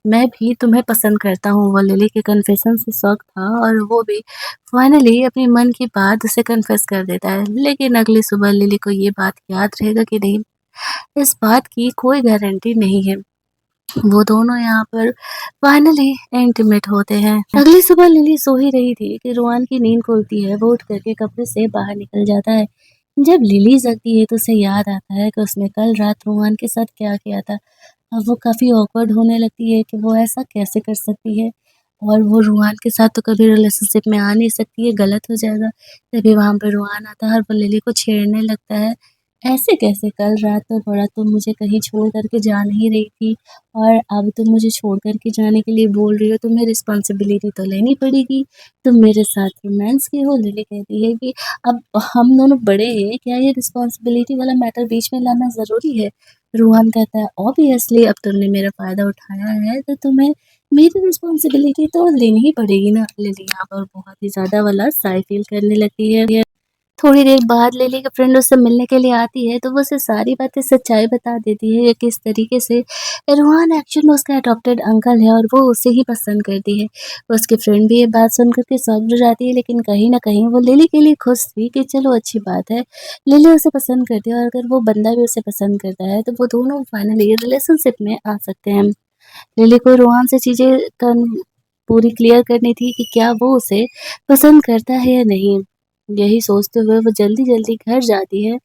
मैं भी तुम्हें पसंद करता हूँ। वो लिली के कन्फेशन से शॉक था और वो भी फाइनली अपने मन की बात उसे कन्फेस कर देता है। लेकिन अगली सुबह लिली को ये बात याद रहेगा कि नहीं, इस बात की कोई गारंटी नहीं है। वो दोनों यहाँ पर फाइनली इंटीमेट होते हैं। अगली सुबह लिली सो ही रही थी कि रोहान की नींद खुलती है। वो उठ करके कमरे से बाहर निकल जाता है। जब लिली जगती है तो उसे याद आता है कि उसने कल रात रोहान के साथ क्या किया था। अब वो काफ़ी ऑकवर्ड होने लगती है कि वो ऐसा कैसे कर सकती है और वो रूहान के साथ तो कभी रिलेशनशिप में आ नहीं सकती है, गलत हो जाएगा। तभी वहाँ पे रूहान आता है और वो लिली को छेड़ने लगता है। ऐसे कैसे? कल रात तो बड़ा तुम मुझे कहीं छोड़ कर के जा नहीं रही थी और अब तुम मुझे छोड़ कर के जाने के लिए बोल रही हो, तुम्हें रिस्पॉन्सिबिलिटी तो लेनी पड़ेगी। तुम मेरे साथ रोमांस की हो। लिली कहती है कि अब हम दोनों बड़े हैं, क्या ये रिस्पॉन्सिबिलिटी वाला मैटर बीच में लाना ज़रूरी है? रोहन कहता है ऑब्वियसली अब तुमने मेरा फ़ायदा उठाया है तो तुम्हें मेरी रिस्पॉन्सिबिलिटी तो लेनी ही पड़ेगी ना। लिली यहाँ पर बहुत ही ज़्यादा वाला साई फील करने लगती है। थोड़ी देर बाद लिली की फ्रेंड उससे मिलने के लिए आती है तो वो उसे सारी बातें सच्चाई बता देती है कि किस तरीके से रोहन एक्चुअल में उसका अडॉप्टेड अंकल है और वो उसे ही पसंद करती है। उसकी फ्रेंड भी ये बात सुन कर के शॉक्ड हो जाती है, लेकिन कहीं न कहीं वो लिली के लिए खुश थी कि चलो अच्छी बात है, लिली उसे पसंद करती है और अगर वो बंदा भी उसे पसंद करता है तो वो दोनों फाइनली रिलेशनशिप में आ सकते हैं। लिली को रोहन से चीज़ें कन पूरी क्लियर करनी थी कि क्या वो उसे पसंद करता है या नहीं। यही सोचते हुए वो जल्दी-जल्दी घर जाती है,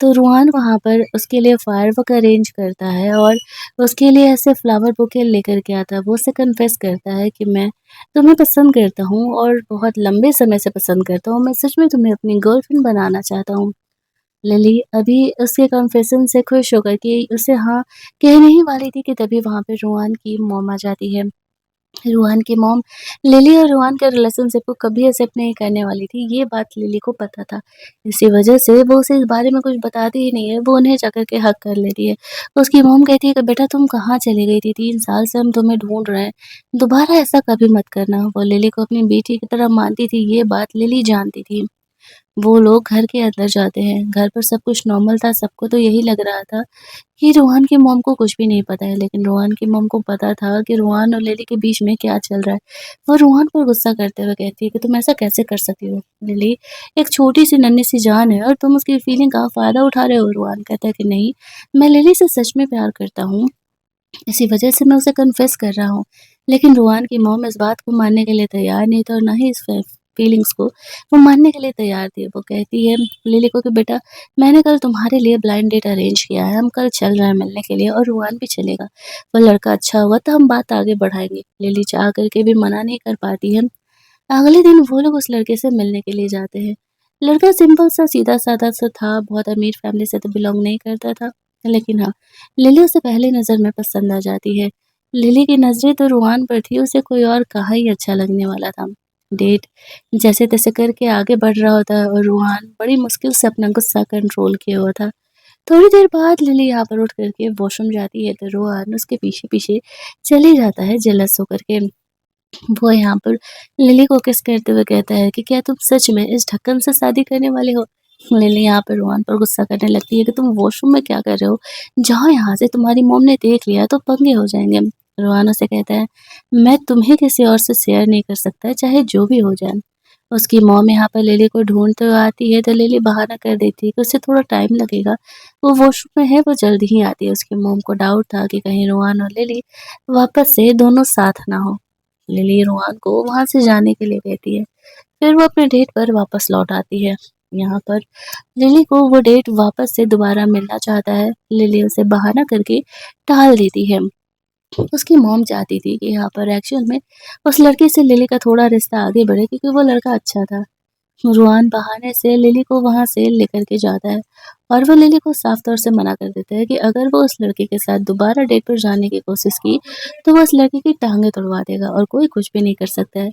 तो रूहान वहाँ पर उसके लिए फायरवर्क अरेंज करता है और उसके लिए ऐसे फ्लावर बुके लेकर के आता है। वो उसे कन्फेस करता है कि मैं तुम्हें पसंद करता हूँ और बहुत लंबे समय से पसंद करता हूँ। मैं सच में तुम्हें अपनी गर्लफ्रेंड बनाना चाहता हूँ। लिली अभी उसके कन्फेशन से खुश होकर के उसे हाँ कहने ही वाली थी कि तभी वहाँ पे रूहान की मॉम आ जाती है। रूहान की मॉम लिली और रूहान के रिलेशनशिप को कभी एक्सेप्ट नहीं करने वाली थी, ये बात लिली को पता था। इसी वजह से वो उसे इस बारे में कुछ बताती ही नहीं है, वो उन्हें जाकर के हग कर लेती है। उसकी मॉम कहती है कि बेटा तुम कहाँ चली गई थी? 3 साल से हम तुम्हें ढूँढ रहे हैं, दोबारा ऐसा कभी मत करना। वो लिली को अपनी बेटी की तरह मानती थी, ये बात लिली जानती थी। वो लोग घर के अंदर जाते हैं, घर पर सब कुछ नॉर्मल था, सबको तो यही लग रहा था कि रोहन की मॉम को कुछ भी नहीं पता है, लेकिन रोहन की मॉम को पता था कि रोहन और लिली के बीच में क्या चल रहा है। वो रोहन पर गुस्सा करते हुए कहती है कि तुम ऐसा कैसे कर सकती हो? लिली एक छोटी-सी नन्ही-सी जान है और तुम उसकी फीलिंग का फ़ायदा उठा रहे हो। रोहन कहता है कि नहीं, मैं लिली से सच में प्यार करता हूँ। इसी वजह से मैं उसे कन्फेस कर रहा हूँ। लेकिन रोहान की मॉम इस बात को मानने के लिए तैयार नहीं था और ना ही इस फीलिंग्स को वो मानने के लिए तैयार थी। वो कहती है लिली को कि बेटा मैंने कल तुम्हारे लिए ब्लाइंड डेट अरेंज किया है। हम कल चल रहे हैं मिलने के लिए और रोहान भी चलेगा। वो लड़का अच्छा हुआ तो हम बात आगे बढ़ाएँगे। लिली चाह करके भी मना नहीं कर पाती है। अगले दिन वो लोग उस लड़के से मिलने के लिए जाते हैं। लड़का सिंपल सा सीधा-साधा सा था, बहुत अमीर फैमिली से तो बिलॉन्ग नहीं करता था। लेकिन हाँ, लिली उसे पहली नज़र में पसंद आ जाती है। लिली की नज़रें तो रूहान पर थी, उसे कोई और कहाँ ही अच्छा लगने वाला था। डेट जैसे-तैसे करके आगे बढ़ रहा होता है और रूहान बड़ी मुश्किल से अपना गुस्सा कंट्रोल किया हुआ था। थोड़ी देर बाद लिली यहाँ पर उठ कर के वॉशरूम जाती है तो रूहान उसके पीछे-पीछे चले जाता है जेलस होकर के। वो यहाँ पर लिली को किस करते हुए कहता है कि क्या तुम सच में इस ढक्कन से शादी करने वाले हो? लिली यहाँ पे रोहन पर गुस्सा करने लगती है कि तुम वॉशरूम में क्या कर रहे हो? जाओ यहाँ से, तुम्हारी मॉम ने देख लिया तो पंगे हो जाएँगे। रोहन उसे कहता है मैं तुम्हें किसी और से शेयर नहीं कर सकता चाहे जो भी हो जाए। उसकी मॉम यहाँ पर लिली को ढूँढते हुए आती है तो लिली बहाना कर देती है कि उसे थोड़ा टाइम लगेगा। वो वॉशरूम में है, वो जल्दी ही आती है। उसकी मॉम को डाउट था कि कहीं रोहन और लिली वापस से दोनों साथ ना हो। लिली रोहन को वहाँ से जाने के लिए कहती है। फिर वो अपने डेट पर वापस लौट आती है। यहाँ पर लिली को वो डेट वापस से दोबारा मिलना चाहता है। लिली उसे बहाना करके टाल देती है। उसकी मॉम चाहती थी कि यहाँ पर एक्चुअल में उस लड़के से लिली का थोड़ा रिश्ता आगे बढ़े क्योंकि वो लड़का अच्छा था। रुआन बहाने से लिली को वहाँ से लेकर के जाता है और वो लिली को साफ तौर से मना कर देता है कि अगर वो उस लड़के के साथ दोबारा डेट पर जाने की कोशिश की तो वो उस लड़के की टांगें तुड़वा देगा और कोई कुछ भी नहीं कर सकता है।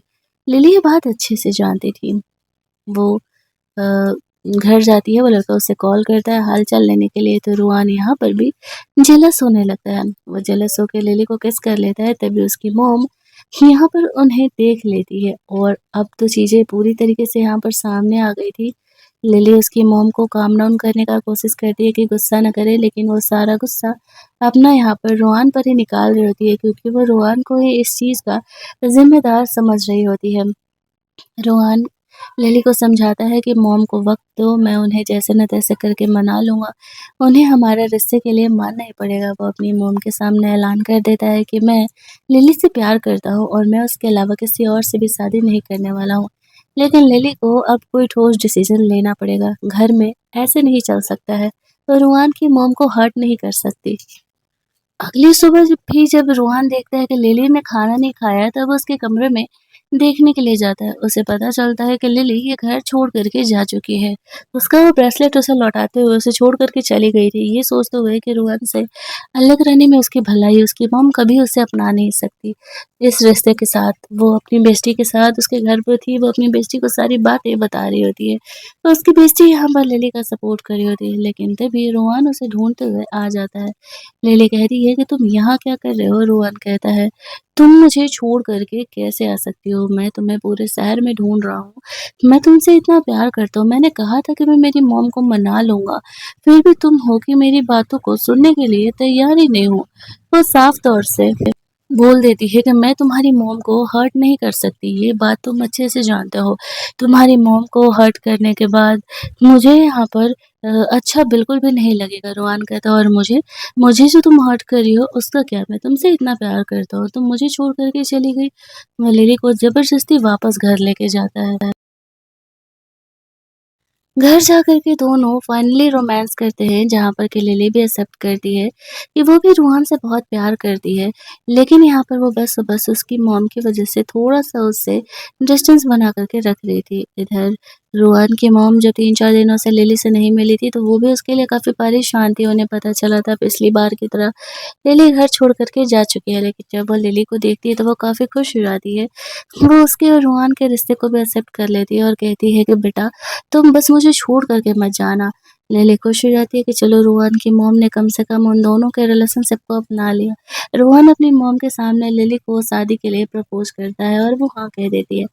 लिली ये बात अच्छे से जानती थी। वो अ, घर जाती है, वो लड़का उसे कॉल करता है हाल-चाल लेने के लिए, तो रुआन यहाँ पर भी जेलस होने लगता है। वो जेलस होके लिली को किस कर लेता है, तभी उसकी मॉम यहाँ पर उन्हें देख लेती है और अब तो चीज़ें पूरी तरीके से यहाँ पर सामने आ गई थी। लिली उसकी मॉम को काम डाउन करने का कोशिश करती है कि गुस्सा ना करे, लेकिन वो सारा गुस्सा अपना यहाँ पर रुआन पर ही निकाल रही होती है क्योंकि वो रुआन को ही इस चीज़ का ज़िम्मेदार समझ रही होती है। रोहन लिली को समझाता है कि मॉम को वक़्त दो, मैं उन्हें जैसे न तैसे करके मना लूँगा। उन्हें हमारे रिश्ते के लिए मानना ही पड़ेगा। वो अपनी मॉम के सामने ऐलान कर देता है कि मैं लिली से प्यार करता हूँ और मैं उसके अलावा किसी और से भी शादी नहीं करने वाला हूँ। लेकिन लिली को अब कोई ठोस डिसीज़न लेना पड़ेगा। घर में ऐसे नहीं चल सकता है। तो रुआन की मॉम को हर्ट नहीं कर सकती। अगली सुबह जब रोहन देखता है कि लिली ने खाना नहीं खाया, तब वो उसके कमरे में देखने के लिए जाता है। उसे पता चलता है कि लिली ये घर छोड़ कर के जा चुकी है। उसका वो ब्रेसलेट उसे लौटाते हुए उसे छोड़ कर के चली गई थी। ये सोचते हुए कि रोहन से अलग रहने में उसकी भलाई, उसकी मॉम कभी उसे अपना नहीं सकती। इस रिश्ते के साथ वो अपनी बेस्टी के साथ उसके घर पर थी, वो अपनी बेस्टी को सारी बातें बता रही होती है। तो उसकी बेस्टी यहाँ पर लिली का सपोर्ट कर रही होती है, लेकिन तभी रोहन उसे ढूँढते हुए आ जाता है। लिली कहती है कि तुम यहाँ क्या कर रहे हो? रोहन कहता है, तुम मुझे छोड़ कर के कैसे आ सकती हो? मैं तुम्हें पूरे शहर में ढूँढ रहा हूँ। मैं तुमसे इतना प्यार करता हूँ। मैंने कहा था कि मैं मेरी मॉम को मना लूँगा, फिर भी तुम हो कि मेरी बातों को सुनने के लिए तैयार ही नहीं हो। वो साफ तौर से बोल देती है कि मैं तुम्हारी मॉम को हर्ट नहीं कर सकती, ये बात तुम अच्छे से जानते हो। तुम्हारी मॉम को हर्ट करने के बाद मुझे यहाँ पर अच्छा बिल्कुल भी नहीं लगेगा। रोहान कहता है और मुझे जो तुम हर्ट कर रही हो उसका क्या? मैं तुमसे इतना प्यार करता हूँ, तुम मुझे छोड़ कर के चली गई। वो लिली को ज़बरदस्ती वापस घर लेके जाता है। घर जाकर के दोनों फाइनली रोमांस करते हैं, जहाँ पर कि लिली भी एक्सेप्ट करती है कि वो भी रूहान से बहुत प्यार करती है। लेकिन यहाँ पर वो बस उसकी मॉम की वज़ह से थोड़ा-सा उससे डिस्टेंस बना कर के रख रही थी। इधर रूहान की मॉम जब 3-4 दिनों से लिली से नहीं मिली थी, तो वो भी उसके लिए काफ़ी परेशान थी। उन्हें पता चला था पिछली बार की तरह लिली घर छोड़ कर के जा चुकी है, लेकिन जब वो लिली को देखती है, तो वो काफ़ी खुश हो जाती है। वो उसके और रूहान के रिश्ते को भी एक्सेप्ट कर लेती है और कहती है कि बेटा तुम बस मुझे छोड़ कर के मत जाना। लिली खुश हो जाती है कि चलो रोहन की मॉम ने कम से कम उन दोनों के रिलेशनशिप को अपना लिया। रोहन अपनी मॉम के सामने लिली को शादी के लिए प्रपोज़ करता है और वो हाँ कह देती है।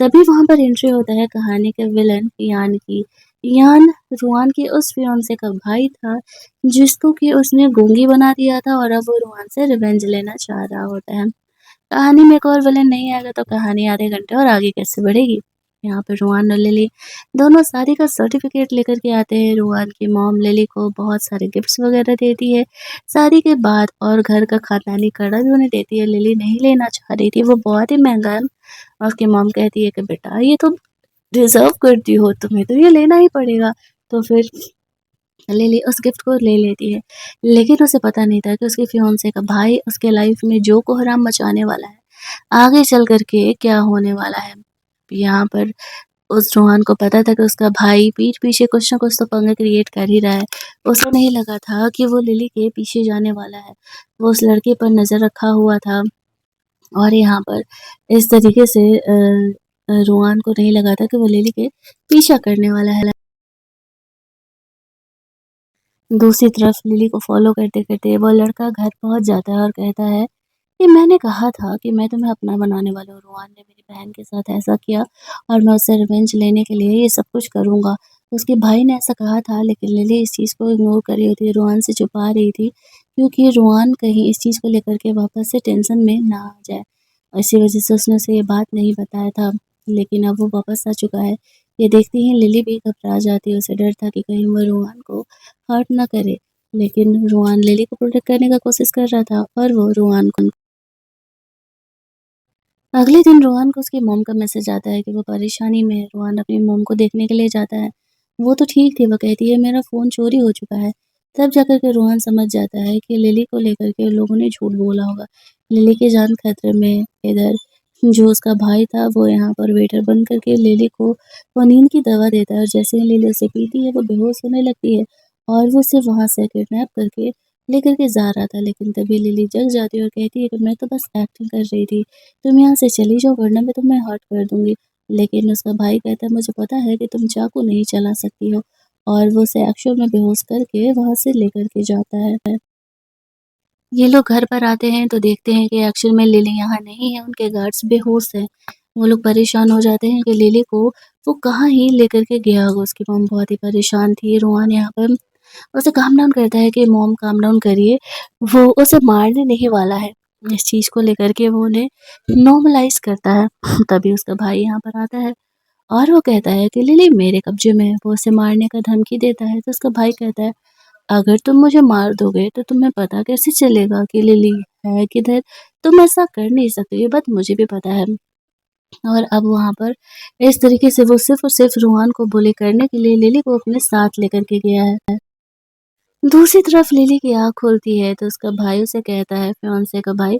तभी वहाँ पर एंट्री होता है कहानी के विलेन यान की। यान रोहन के उस फियांसे का भाई था जिसको कि उसने गूंगी बना दिया था और अब वो रोहन से रिवेंज लेना चाह रहा होता है। कहानी में एक और विलेन नहीं आएगा तो कहानी आधे घंटे और आगे कैसे बढ़ेगी। यहाँ पे रोहान और लिली दोनों शादी का सर्टिफिकेट लेकर के आते हैं। रोहान की मॉम लिली को बहुत सारे गिफ्ट्स वगैरह देती है शादी के बाद और घर का खानदानी कड़ा भी उन्हें देती है। लिली नहीं लेना चाह रही थी, वो बहुत ही महंगा है और उसकी मॉम कहती है कि बेटा ये तो डिजर्व करती हो, तुम्हें तो ये लेना ही पड़ेगा। तो फिर लिली उस गिफ्ट को ले लेती है, लेकिन उसे पता नहीं था कि उसके फियांसे का भाई उसके लाइफ में जो कोहराम मचाने वाला है, आगे चल कर के क्या होने वाला है। यहाँ पर उस रोहन को पता था कि उसका भाई पीठ पीछे कुछ न कुछ तो पंगा क्रिएट कर ही रहा है। उसे नहीं लगा था कि वो लिली के पीछे जाने वाला है। वो उस लड़के पर नज़र रखा हुआ था और यहाँ पर इस तरीके से रोहन को नहीं लगा था कि वो लिली के पीछा करने वाला है। दूसरी तरफ लिली को फ़ॉलो करते-करते वो लड़का घर पहुँच जाता है और कहता है कि मैंने कहा था कि मैं तुम्हें अपना बनाने वाला हूँ। रोहन ने मेरी बहन के साथ ऐसा किया और मैं उससे रिवेंज लेने के लिए ये सब कुछ करूँगा। उसके भाई ने ऐसा कहा था, लेकिन लिली इस चीज़ को इग्नोर कर रही होती है, रोहन से छुपा रही थी क्योंकि रोहन कहीं इस चीज़ को लेकर के वापस से टेंशन में ना आ जाए। इसी वज़ह से उसने उसे ये बात नहीं बताया था, लेकिन अब वो वापस आ चुका है। ये देखते ही लिली भी घबरा जाती है, उसे डर था कि कहीं वो रोहन को हर्ट ना करे। लेकिन रोहन लिली को प्रोटेक्ट करने का कोशिश कर रहा था और वो रोहन को अगले दिन रोहन को उसकी मॉम का मैसेज आता है कि वो परेशानी में है। रोहन अपनी मॉम को देखने के लिए जाता है। वो तो ठीक थी, वो कहती है मेरा फ़ोन चोरी हो चुका है। तब जाकर के रोहन समझ जाता है कि लिली को लेकर के लोगों ने झूठ बोला होगा। लिली की जान खतरे में, इधर जो उसका भाई था वो यहाँ पर वेटर बन कर के लिली को वो नींद की दवा देता है और जैसे ही लिली उसे पीती है वो बेहोश होने लगती है और वो उसे वहाँ से किडनैप करके लेकर के जा रहा था। लेकिन तभी लिली जग जाती है और कहती है कि मैं तो बस एक्टिंग कर रही थी, तुम यहाँ से चली जाओ वरना मैं तुम्हें हर्ट कर दूँगी। लेकिन उसका भाई कहता है मुझे पता है कि तुम चाकू नहीं चला सकती हो और वो उसे एक्चुअल में बेहोश करके वहाँ से लेकर के जाता है। ये लोग घर पर आते हैं तो देखते हैं कि एक्चुअल में लिली यहाँ नहीं है, उनके गार्ड्स बेहोश हैं। वो लोग परेशान हो जाते हैं कि लिली को वो कहाँ ही लेकर के गया होगा, उसकी मॉम बहुत ही परेशान थी। रोहान यहाँ पर उसे काम डाउन करता है कि मॉम काम डाउन करिए, वो उसे मारने नहीं वाला है। इस चीज़ को लेकर के वो उन्हें नॉर्मलाइज़ करता है। तभी उसका भाई यहाँ पर आता है और वो कहता है कि लिली मेरे कब्ज़े में है, वो उसे मारने का धमकी देता है। तो उसका भाई कहता है अगर तुम मुझे मार दोगे तो तुम्हें पता कैसे चलेगा कि लिली है किधर? तुम ऐसा कर नहीं सकते, ये बात मुझे भी पता है। और अब वहाँ पर इस तरीके से वो सिर्फ़ और सिर्फ़ रूहान को बुली करने के लिए लिली को अपने साथ लेकर के गया है। दूसरी तरफ लिली की आँख खुलती है तो उसका भाई उसे कहता है, फियांसे का भाई,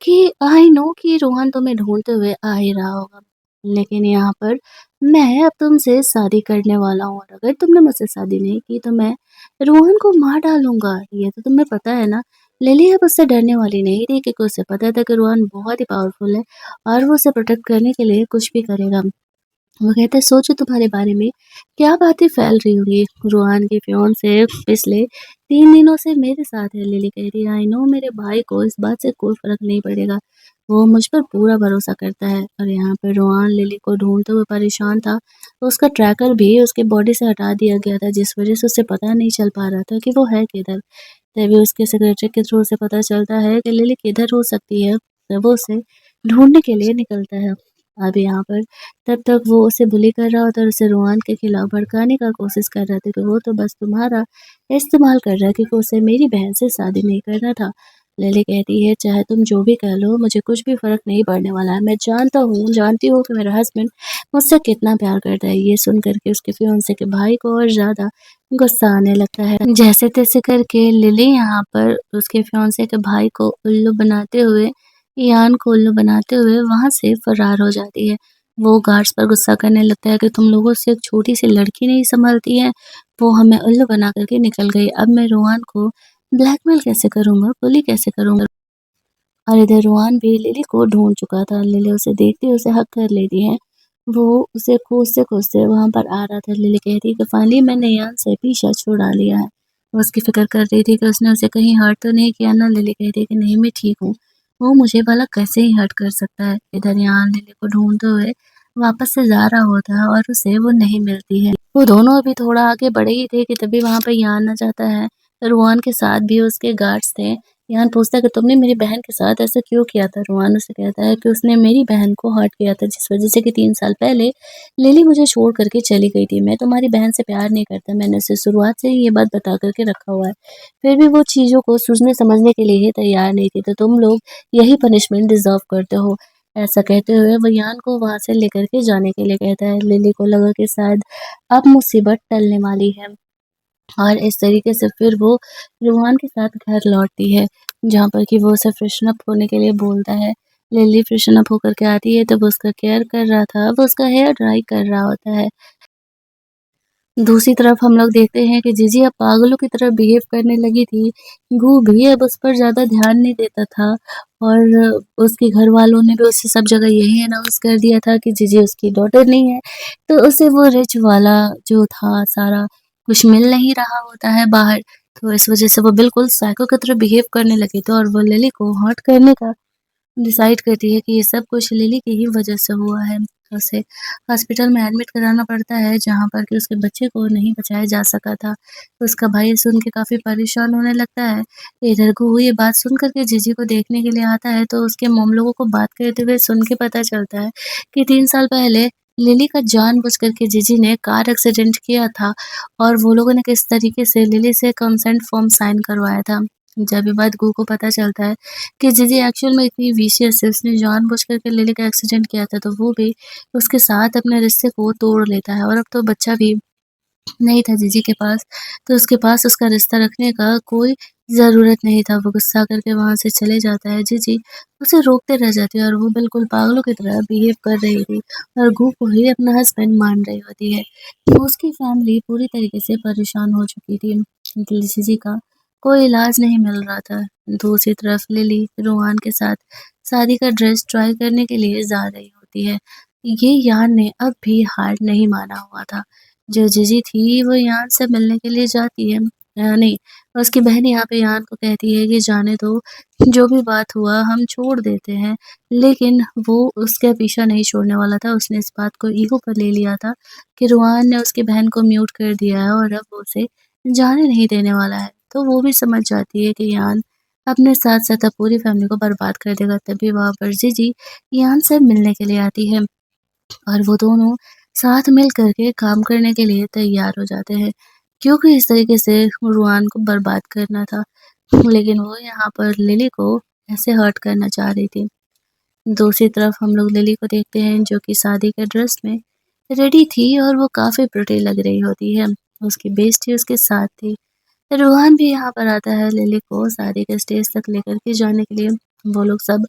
कि आई नो कि रोहन तुम्हें ढूँढते हुए आ ही रहा होगा। लेकिन यहाँ पर मैं अब तुमसे शादी करने वाला हूँ और अगर तुमने मुझसे शादी नहीं की तो मैं रोहन को मार डालूँगा। ये तो तुम्हें पता है ना? लिली अब उससे डरने वाली नहीं थी क्योंकि उसे पता था कि रोहन बहुत ही पावरफुल है और वो उसे प्रोटेक्ट करने के लिए कुछ भी करेगा। वो कहता है सोचो तुम्हारे बारे में क्या बातें फैल रही होंगी। रोहान के फियांसे पिछले 3 दिनों से मेरे साथ है। लिली कह रही है आई नो मेरे भाई को इस बात से कोई फ़र्क नहीं पड़ेगा। वो मुझ पर पूरा भरोसा करता है। और यहाँ पे रोहान लिली को ढूँढते हुए परेशान था। तो उसका ट्रैकर भी उसके बॉडी से हटा दिया गया था जिस वज़ह से उसे पता नहीं चल पा रहा था कि वो है किधर। तभी उसके सेक्रेटरी के थ्रू उसे पता चलता है कि लिली किधर हो सकती है। तब वो उसे ढूँढने के लिए निकलता है। अब यहाँ पर तब तक वो उसे बुली कर रहा होता है और उसे रोहान के खिलाफ भड़काने का कोशिश कर रहा था कि वो तो बस तुम्हारा इस्तेमाल कर रहा है क्योंकि उसे मेरी बहन से शादी नहीं करना था। लिली कहती है चाहे तुम जो भी कह लो मुझे कुछ भी फ़र्क नहीं पड़ने वाला है। मैं जानती हूँ कि मेरा हस्बैंड मुझसे कितना प्यार करता है। ये सुन कर के उसके फियांसे के भाई को और ज़्यादा गुस्सा आने लगता है। जैसे-तैसे करके लिली यहाँ पर उसके फियांसे के भाई को उल्लू बनाते हुए यान को उल्लू बनाते हुए वहाँ से फरार हो जाती है। वो गार्ड्स पर गुस्सा करने लगता है कि तुम लोगों से एक छोटी-सी लड़की नहीं सँभलती है, वो हमें उल्लू बना कर के निकल गई। अब मैं रोहान को ब्लैकमेल कैसे करूँगा, बुली कैसे करूँगा? और इधर रोहान भी लिली को ढूँढ चुका था। लिली उसे देखते ही उसे हग कर लेती है। वो उसे कोसते-कोसते वहाँ पर आ रहा था। लिली कहती है कि फाइनली मैंने यान से पीछा छुड़ा लिया है। वो उसकी फ़िक्र कर रही थी कि उसने उसे कहीं हर्ट तो नहीं किया ना? लिली कहती है कि नहीं मैं ठीक हूँ। वो मुझे भला कैसे ही हर्ट कर सकता है? इधर यान लिली को ढूँढते हुए वापस से जा रहा होता है और उसे वो नहीं मिलती है। वो दोनों अभी थोड़ा आगे बढ़े ही थे कि तभी वहाँ पे यान आ जाता है। रोहान के साथ भी उसके गार्ड्स थे। यान पूछता है कि तुमने मेरी बहन के साथ ऐसा क्यों किया था? रोहान उसे कहता है कि उसने मेरी बहन को हर्ट किया था जिस वज़ह से कि 3 साल पहले लिली मुझे छोड़ कर के चली गई थी। मैं तुम्हारी बहन से प्यार नहीं करता, मैंने उसे शुरुआत से ही ये बात बता कर के रखा हुआ है। फिर भी वो चीज़ों को समझने के लिए ही तैयार नहीं थी, तो तुम लोग यही पनिशमेंट डिज़र्व करते हो। ऐसा कहते हुए वो यान को वहाँ से लेकर के जाने के लिए कहता है। लिली को लगा कि शायद अब मुसीबत टलने वाली है। और इस तरीके से फिर वो रोहान के साथ घर लौटती है, जहाँ पर कि वो उसे फ्रेशन अप होने के लिए बोलता है। लिली फ्रेशन अप होकर के आती है, तब वो उसका केयर कर रहा था, वो उसका हेयर ड्राई कर रहा होता है। दूसरी तरफ हम लोग देखते हैं कि जीजी अब पागलों की तरह बिहेव करने लगी थी। गू भी अब उस पर ज़्यादा ध्यान नहीं देता था और उसके घरवालों ने भी उसे सब जगह यही अनाउंस कर दिया था कि जीजी उसकी डॉटर नहीं है। तो उसे वो रिच वाला जो था सारा कुछ मिल नहीं रहा होता है बाहर, तो इस वज़ह से वो बिल्कुल साइको की तरह बिहेव करने लगी थी और वो लिली को हर्ट करने का डिसाइड करती है कि ये सब कुछ लिली की ही वजह से हुआ है। उसे हॉस्पिटल में एडमिट कराना पड़ता है जहाँ पर कि उसके बच्चे को नहीं बचाया जा सका था। उसका भाई सुन के काफ़ी परेशान होने लगता है। इधर को ये बात सुन कर के जीजी को देखने के लिए आता है तो उसके मॉम लोगों को बात करते हुए सुन के पता चलता है कि 3 साल पहले लिली का जानबूझ कर के जीजी ने कार एक्सीडेंट किया था और वो लोगों ने किस तरीके से लिली से कंसेंट फॉर्म साइन करवाया था। जब ये बात गू को पता चलता है कि जीजी एक्चुअल में इतनी विशियस है, उसने जानबूझ कर के लिली का एक्सीडेंट किया था, तो वो भी उसके साथ अपने रिश्ते को तोड़ लेता है और अब तो बच्चा भी नहीं था जीजी के पास, तो उसके पास उसका रिश्ता रखने का कोई ज़रूरत नहीं था। वो गुस्सा करके वहाँ से चले जाता है। जीजी उसे रोकते रह जाती है और वो बिल्कुल पागलों की तरह बिहेव कर रही थी और गू को ही अपना हस्बैंड मान रही होती है। तो उसकी फैमिली पूरी तरीके से परेशान हो चुकी थी। जीजी का कोई इलाज नहीं मिल रहा था। दूसरी तरफ लिली रोहान के साथ शादी का ड्रेस ट्राई करने के लिए जा रही होती है। ये यान ने अब भी हार नहीं माना हुआ था। जो जीजी थी वो यान से मिलने के लिए जाती है। नहीं, उसकी बहन यहाँ पे यान को कहती है कि जाने दो, जो भी बात हुआ हम छोड़ देते हैं। लेकिन वो उसका पीछा नहीं छोड़ने वाला था। उसने इस बात को ईगो पर ले लिया था कि रुआन ने उसकी बहन को म्यूट कर दिया है और अब वो उसे जाने नहीं देने वाला है। तो वो भी समझ जाती है कि यान अपने साथ-साथ अब पूरी फैमिली को बर्बाद कर देगा। तभी वहाँ पर जीजी यान से मिलने के लिए आती है। और वो दोनों साथ मिल कर के काम करने के लिए तैयार हो जाते हैं, क्योंकि इस तरीके से रुआन को बर्बाद करना था। लेकिन वो यहाँ पर लिली को ऐसे हर्ट करना चाह रही थी। दूसरी तरफ हम लोग लिली को देखते हैं जो कि शादी के ड्रेस में रेडी थी और वो काफ़ी प्रिटी लग रही होती है। उसकी बेस्टी उसके साथ थी। रोहन भी यहाँ पर आता है लिली को शादी के स्टेज तक लेकर के जाने के लिए। वो लोग सब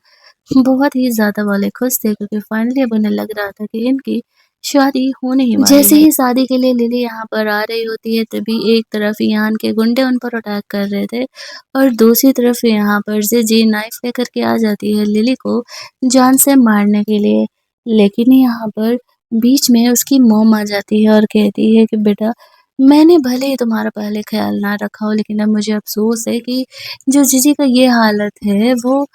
बहुत ही ज़्यादा वाले खुश थे क्योंकि फाइनली अब उन्हें लग रहा था कि इनकी शादी होने ही वाली जैसे है। ही शादी के लिए लिली यहाँ पर आ रही होती है तभी एक तरफ ईयान के गुंडे उन पर अटैक कर रहे थे और दूसरी तरफ यहाँ पर से जी नाइफ लेकर के आ जाती है लिली को जान से मारने के लिए। लेकिन यहाँ पर बीच में उसकी मॉम आ जाती है और कहती है कि बेटा मैंने भले ही तुम्हारा पहले ख्याल ना रखा हो लेकिन अब मुझे अफ़सोस है कि जो जीजी का ये हालत है वो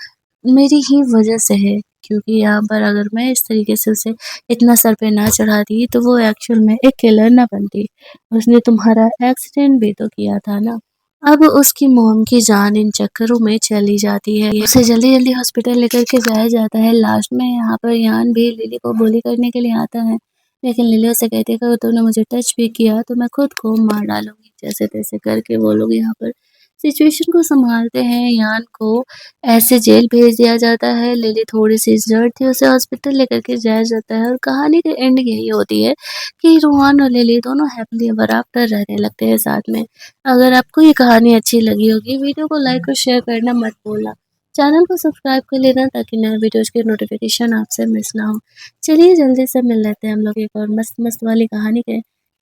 मेरी ही वज़ह से है। क्योंकि यहाँ पर अगर मैं इस तरीके से उसे इतना सर पे ना चढ़ाती तो वो एक्चुअल में एक किलर ना बनती। उसने तुम्हारा एक्सीडेंट भी तो किया था ना। अब उसकी मॉम की जान इन चक्करों में चली जाती है। उसे जल्दी-जल्दी हॉस्पिटल लेकर के जाया जाता है। लास्ट में यहाँ पर यान भी लिली को bully करने के लिए आता है। लेकिन लिली उसे कहती है कि अगर तूने मुझे टच भी किया तो मैं खुद को मार डालूँगी। जैसे-तैसे करके वो लोग यहाँ पर सिचुएशन को सँभालते हैं। यान को ऐसे जेल भेज दिया जाता है। लिली थोड़ी-सी इंजर्ड थी, उसे हॉस्पिटल लेकर के जाया जाता है और कहानी की एंडिंग यही होती है कि रोहन और लिली दोनों हैप्पीली एवर आफ्टर रहने लगते हैं साथ में। अगर आपको ये कहानी अच्छी लगी होगी, वीडियो को लाइक और शेयर करना मत भूलना। चैनल को सब्सक्राइब कर लेना ताकि नए वीडियोज़ की नोटिफ़िकेशन आपसे मिस ना हो। चलिए जल्दी से मिल लेते हैं हम लोग एक और मस्त-मस्त वाली कहानी के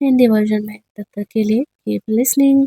हिंदी वर्ज़न में। तब तक के लिए कीप लिसनिंग।